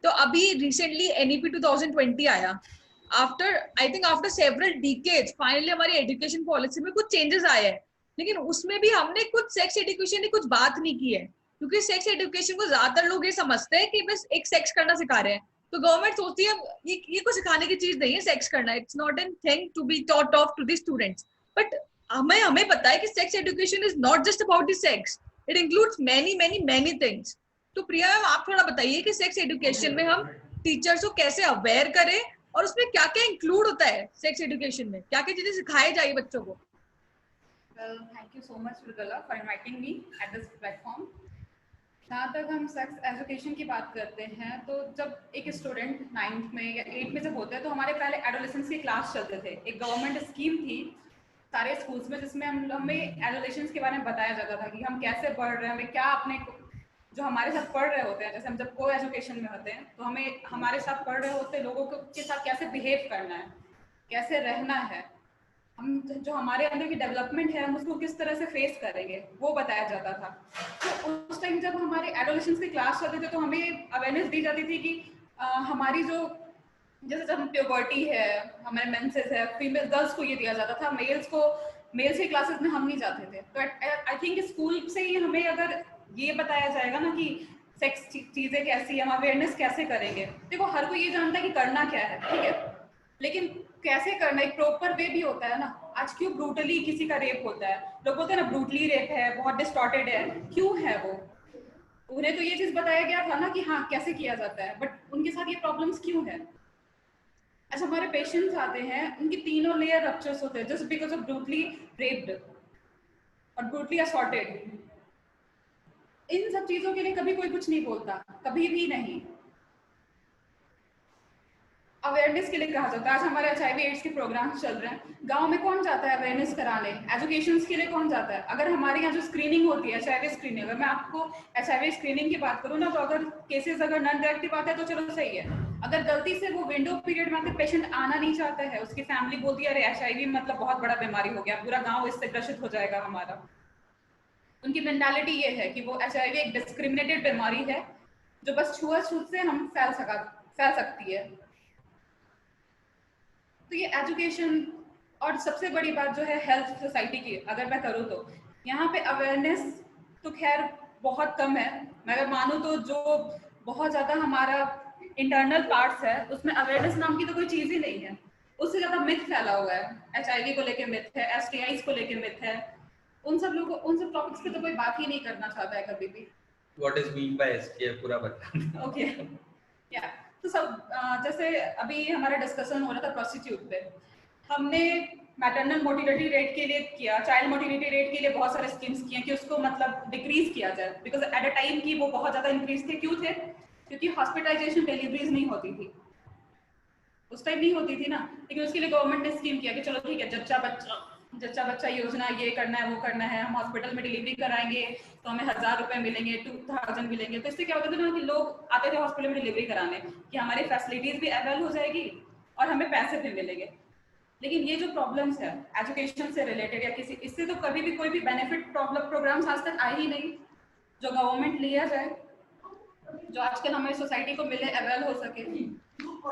तो अभी रिसेंटली एनईपी 2020 आया, after I think after several decades finally हमारी एजुकेशन पॉलिसी में कुछ चेंजेस आए हैं, लेकिन उसमें भी हमने कुछ सेक्स एजुकेशन की कुछ बात नहीं की है, क्योंकि सेक्स एजुकेशन को ज्यादातर लोग ये समझते हैं कि बस एक सेक्स करना सिखा रहे हैं, तो गवर्नमेंट सोचती है ये कुछ सिखाने की चीज नहीं है सेक्स करना, it's not an thing to be taught of to the students. But हमें हमें पता है कि sex education is not just about the sex, it includes many many many things. तो प्रिया मैम आप थोड़ा बताइए कि सेक्स एजुकेशन में हम टीचर्स को कैसे अवेयर करें और उसमें क्या क्या इंक्लूड होता है, सेक्स एजुकेशन में क्या क्या चीजें सिखाई जाए बच्चों को। Well, thank you so much, Mridula, for inviting me at this platform. जहाँ तक हम सेक्स एजुकेशन की बात करते हैं, तो जब एक स्टूडेंट 9th में या 8th में जब होता है तो हमारे पहले एडोलेसेंस की क्लास चलते थे। एक गवर्नमेंट स्कीम थी सारे स्कूल्स में जिसमें हमें एडोलेसेंस के बारे में बताया जाता था कि हम कैसे पढ़ रहे हैं, हमें क्या अपने जो हमारे साथ पढ़ रहे होते हैं, जैसे हम जब को एजुकेशन में होते हैं तो हमें हमारे साथ पढ़ रहे होते लोगों के साथ कैसे बिहेव करना है, कैसे रहना है, हम जो हमारे अंदर की डेवलपमेंट है हम उसको किस तरह से फेस करेंगे वो बताया जाता था। तो उस टाइम जब हमारे एडोलेसेंस की क्लास चलते थे तो हमें अवेयरनेस दी जाती थी कि हमारी जो जैसे जब प्यूबर्टी है, हमारे मेंसेस है, फीमेल गर्ल्स को ये दिया जाता था, मेल्स की क्लासेस में हम नहीं जाते थे। तो आई थिंक स्कूल से ही हमें अगर ये बताया जाएगा ना कि सेक्स चीज़ें कैसी है, हम अवेयरनेस कैसे करेंगे। देखो हर कोई ये जानता है कि करना क्या है, ठीक है, लेकिन कैसे करना, एक प्रॉपर वे भी होता है ना। आज क्यों ब्रूटली किसी का रेप होता है, लोग बोलते हैं ना ब्रूटली रेप है, बहुत डिस्टॉर्टेड है, क्यों है वो? उन्हें तो ये चीज बताया गया था ना कि हाँ कैसे किया जाता है, बट उनके साथ ये प्रॉब्लम्स क्यों है? अच्छा, हमारे पेशेंट्स आते हैं, उनकी तीनों लेयर रप्चर्स होते हैं just because of brutally raped और ब्रूटली असॉल्टेड। इन सब चीजों के लिए कभी कोई कुछ नहीं बोलता, कभी भी नहीं। अवेयरनेस के लिए कहा जाता है। आज हमारे HIV एड्स के प्रोग्राम्स चल रहे हैं, गांव में कौन जाता है अवेयरनेस कराने, एजुकेशन के लिए कौन जाता है? अगर हमारे यहाँ जो स्क्रीनिंग होती है HIV स्क्रीनिंग, अगर मैं आपको HIV स्क्रीनिंग की बात करूँ ना, तो अगर केसेस अगर नॉन डायरेक्टिव आता है तो चलो सही है। अगर गलती से वो विंडो पीरियड में आकर पेशेंट आना नहीं चाहता है, उसकी फैमिली बोलती है अरे HIV मतलब बहुत बड़ा बीमारी हो गया, पूरा गाँव इससे ग्रसित हो जाएगा हमारा। उनकी मेंटालिटी ये है कि वो HIV एक डिस्क्रिमिनेटेड बीमारी है जो बस छुआछूत से हम फैल सकती है। तो ये एजुकेशन, और सबसे बड़ी बात जो है हेल्थ सोसाइटी की अगर मैं करूँ तो यहाँ पे अवेयरनेस तो खैर बहुत कम है। मैं अगर मानूं तो जो बहुत ज़्यादा हमारा इंटरनल पार्ट्स है उसमें अवेयरनेस नाम की तो कोई चीज़ ही नहीं है। उससे ज़्यादा मिथ फैला हुआ है, HIV को लेके मिथ है, STIs को लेके मिथ है। उन सब लोगों उन सब टॉपिक्स पे तो कोई बात ही नहीं करना चाहता है कभी भी। What is mean by STI पूरा बता दें। ओके या तो सब जैसे अभी हमारा डिस्कशन हो रहा था प्रोस्टिट्यूट पे, हमने मैटरनल मोटिलिटी रेट के लिए किया, चाइल्ड मोटिलिटी रेट के लिए बहुत सारे स्कीम्स किए कि उसको मतलब डिक्रीज किया जाए, बिकॉज एट अ टाइम की वो बहुत ज़्यादा इंक्रीज थे। क्यों थे? क्योंकि हॉस्पिटलाइजेशन डिलीवरीज नहीं होती थी, उस टाइम नहीं होती थी ना। लेकिन उसके लिए गवर्नमेंट ने स्कीम किया कि चलो ठीक है, जच्चा बच्चा योजना, ये करना है वो करना है, हम हॉस्पिटल में डिलीवरी कराएंगे तो हमें 1000 रुपये मिलेंगे, 2000 मिलेंगे। तो इससे क्या होता था ना कि लोग आते थे हॉस्पिटल में डिलीवरी कराने कि हमारी फैसिलिटीज भी अवेल हो जाएगी और हमें पैसे भी मिलेंगे। लेकिन ये जो प्रॉब्लम्स है एजुकेशन से रिलेटेड या किसी, इससे तो कभी भी कोई भी बेनिफिट प्रोग्राम्स आज तक आए ही नहीं जो गवर्नमेंट लिया जाए, जो आजकल हमारी सोसाइटी को मिले, अवेल हो सके।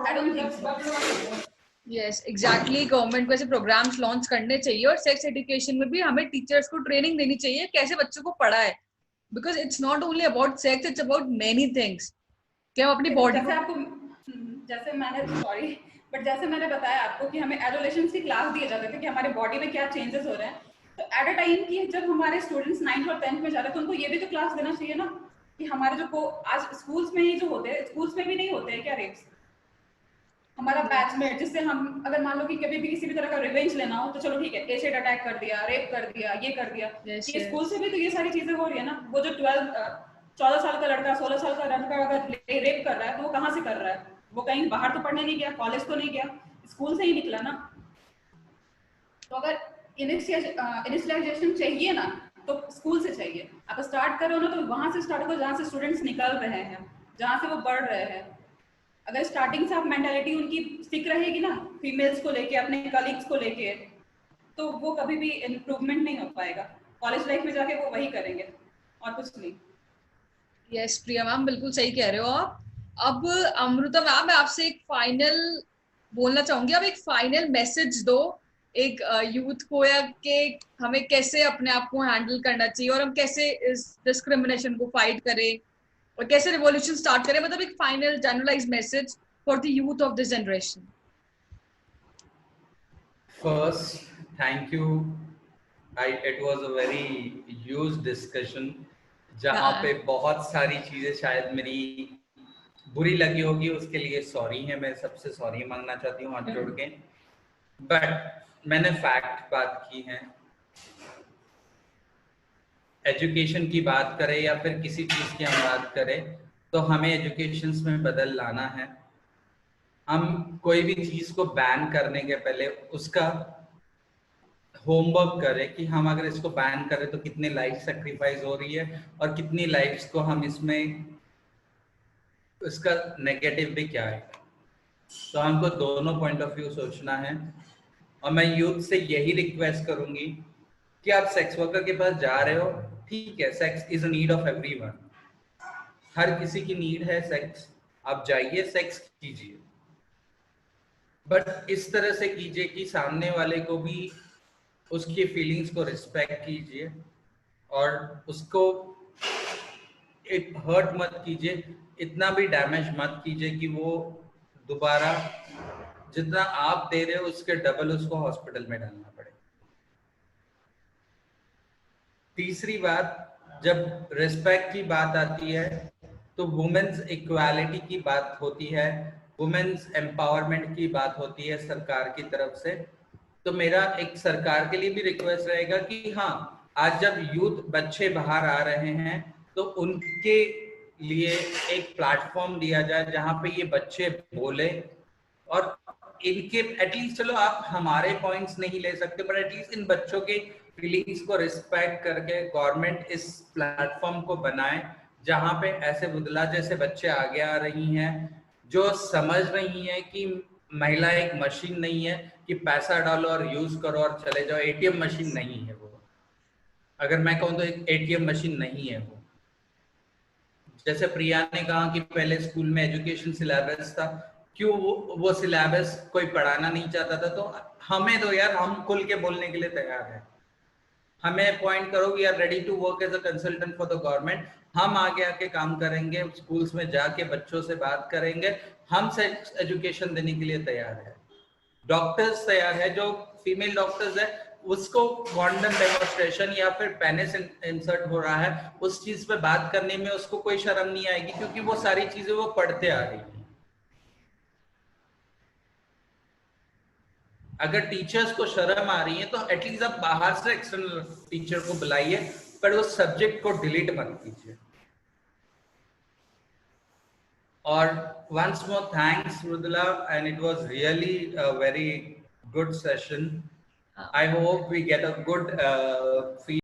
I don't think so. Yes exactly, government को ऐसे प्रोग्राम्स लॉन्च करने चाहिए और सेक्स एजुकेशन में भी हमें टीचर्स को ट्रेनिंग देनी चाहिए कैसे बच्चों को पढ़ाए, because it's not only about sex, it's about many things कि हम अपनी बॉडी जैसे आपको जैसे मैंने सॉरी बट जैसे मैंने बताया आपको कि हमें एडोलेशंस की क्लास दिए जाते थे कि हमारे बॉडी में क्या चेंजेस हो रहे हैं। तो एट अ टाइम की जब हमारे स्टूडेंट्स 9th और 10th में जा रहे हैं तो उनको ये भी तो क्लास देना चाहिए ना कि हमारे जो आज स्कूल्स में ही जो होते हैं, स्कूल्स में भी नहीं होते हैं क्या रेप्स? हमारा बैचमेट जिससे हम अगर मान लो कि कभी भी किसी भी तरह का रिवेंज लेना हो तो चलो ठीक है, एसिड अटैक कर दिया, रेप कर दिया, ये कर दिया। Yes, ये स्कूल yes. से भी तो ये सारी चीजें हो रही है ना। वो जो 14 साल का लड़का, 16 साल का लड़का अगर रेप कर रहा है तो वो कहाँ से कर रहा है? वो कहीं बाहर तो पढ़ने नहीं गया, कॉलेज तो नहीं गया, स्कूल से ही निकला ना। तो अगर इनिशियलाइजेशन चाहिए ना तो स्कूल से चाहिए। आप स्टार्ट करो ना तो वहां से स्टार्ट करो जहाँ से स्टूडेंट्स निकल रहे हैं, जहाँ से वो बढ़ रहे हैं। अगर स्टार्टिंग से आप मेंटालिटी उनकी स्टिक रहेगी ना फीमेल्स को लेके, अपने कलीग्स को लेके, तो वो कभी भी इम्प्रूवमेंट नहीं हो पाएगा। कॉलेज लाइफ में जाके वो वही करेंगे और कुछ नहीं। यस प्रिया मैम, बिल्कुल सही कह रहे हो आप। अब अमृता मैम, मैं आपसे एक फाइनल बोलना चाहूंगी, आप एक फाइनल मैसेज दो एक यूथ को, या कि हमें कैसे अपने आप को हैंडल करना चाहिए और हम कैसे इस डिस्क्रिमिनेशन को फाइट करें और कैसे रिवॉल्यूशन स्टार्ट करें, मतलब एक final generalised message for the youth of this generation. First, thank you. It was a very huge discussion जहाँ पे बहुत सारी चीजें शायद मेरी बुरी लगी होगी, उसके लिए सॉरी है, मैं सबसे सॉरी मांगना चाहती हूँ हाथ जोड़ के। बट मैंने फैक्ट बात की है। एजुकेशन की बात करें या फिर किसी चीज की हम बात करें तो हमें एजुकेशन में बदल लाना है। हम कोई भी चीज को बैन करने के पहले उसका होमवर्क करें कि हम अगर इसको बैन करें तो कितनी लाइफ सेक्रीफाइस हो रही है और कितनी लाइफ्स को हम इसमें, इसका नेगेटिव भी क्या है। तो हमको दोनों पॉइंट ऑफ व्यू सोचना है। और मैं यूथ से यही रिक्वेस्ट करूंगी कि आप सेक्स वर्कर के पास जा रहे हो, ठीक है, sex is a need of everyone, हर किसी की नीड है सेक्स, आप जाइए सेक्स कीजिए, बट इस तरह से कीजिए कि सामने वाले को भी उसकी फीलिंग्स को रिस्पेक्ट कीजिए और उसको एक हर्ट मत कीजिए, इतना भी डैमेज मत कीजिए कि वो दोबारा जितना आप दे रहे हो उसके डबल उसको हॉस्पिटल में डालना पड़े। तीसरी बात, जब रिस्पेक्ट की बात आती है तो वुमेन्स इक्वालिटी की बात होती है, वुमेन्स एम्पावरमेंट की बात होती है सरकार की तरफ से। तो मेरा एक सरकार के लिए भी रिक्वेस्ट रहेगा कि हाँ, आज जब यूथ बच्चे बाहर आ रहे हैं तो उनके लिए एक प्लेटफॉर्म दिया जाए जहाँ पे ये बच्चे बोले और इनके एटलीस्ट, चलो आप हमारे पॉइंट्स नहीं ले सकते पर एटलीस्ट इन बच्चों के फीलिंग्स को रिस्पेक्ट करके गवर्नमेंट इस प्लेटफॉर्म को बनाए जहाँ पे ऐसे बुदला जैसे बच्चे आगे आ रही हैं जो समझ रही हैं कि महिला एक मशीन नहीं है कि पैसा डालो और यूज करो और चले जाओ। एटीएम मशीन नहीं है वो, अगर मैं कहूँ तो एक एटीएम मशीन नहीं है वो। जैसे प्रिया ने कहा कि पहले स्कूल में एजुकेशन सिलेबस था, क्यों वो सिलेबस कोई पढ़ाना नहीं चाहता था, तो हमें तो यार, हम खुल के बोलने के लिए तैयार है। हमें अपॉइंट करो, we are ready to work as a consultant for the government. हम आगे आके काम करेंगे, स्कूल्स में जाके बच्चों से बात करेंगे, हम सेक्स एजुकेशन देने के लिए तैयार है। डॉक्टर्स तैयार है, जो फीमेल डॉक्टर्स है उसको कॉन्डम डेमोन्स्ट्रेशन या फिर पेनिस इंसर्ट हो रहा है उस चीज पे बात करने में उसको कोई शर्म नहीं आएगी, क्योंकि वो सारी चीजें वो पढ़ते आ रही है। अगर टीचर्स को शर्म आ रही है तो एटलीस्ट आप बाहर से एक्सटर्नल टीचर को बुलाइए, पर उस सब्जेक्ट को डिलीट मत कीजिए। और once more thanks Mridula, and it was really a very good session. I hope we get a good feedback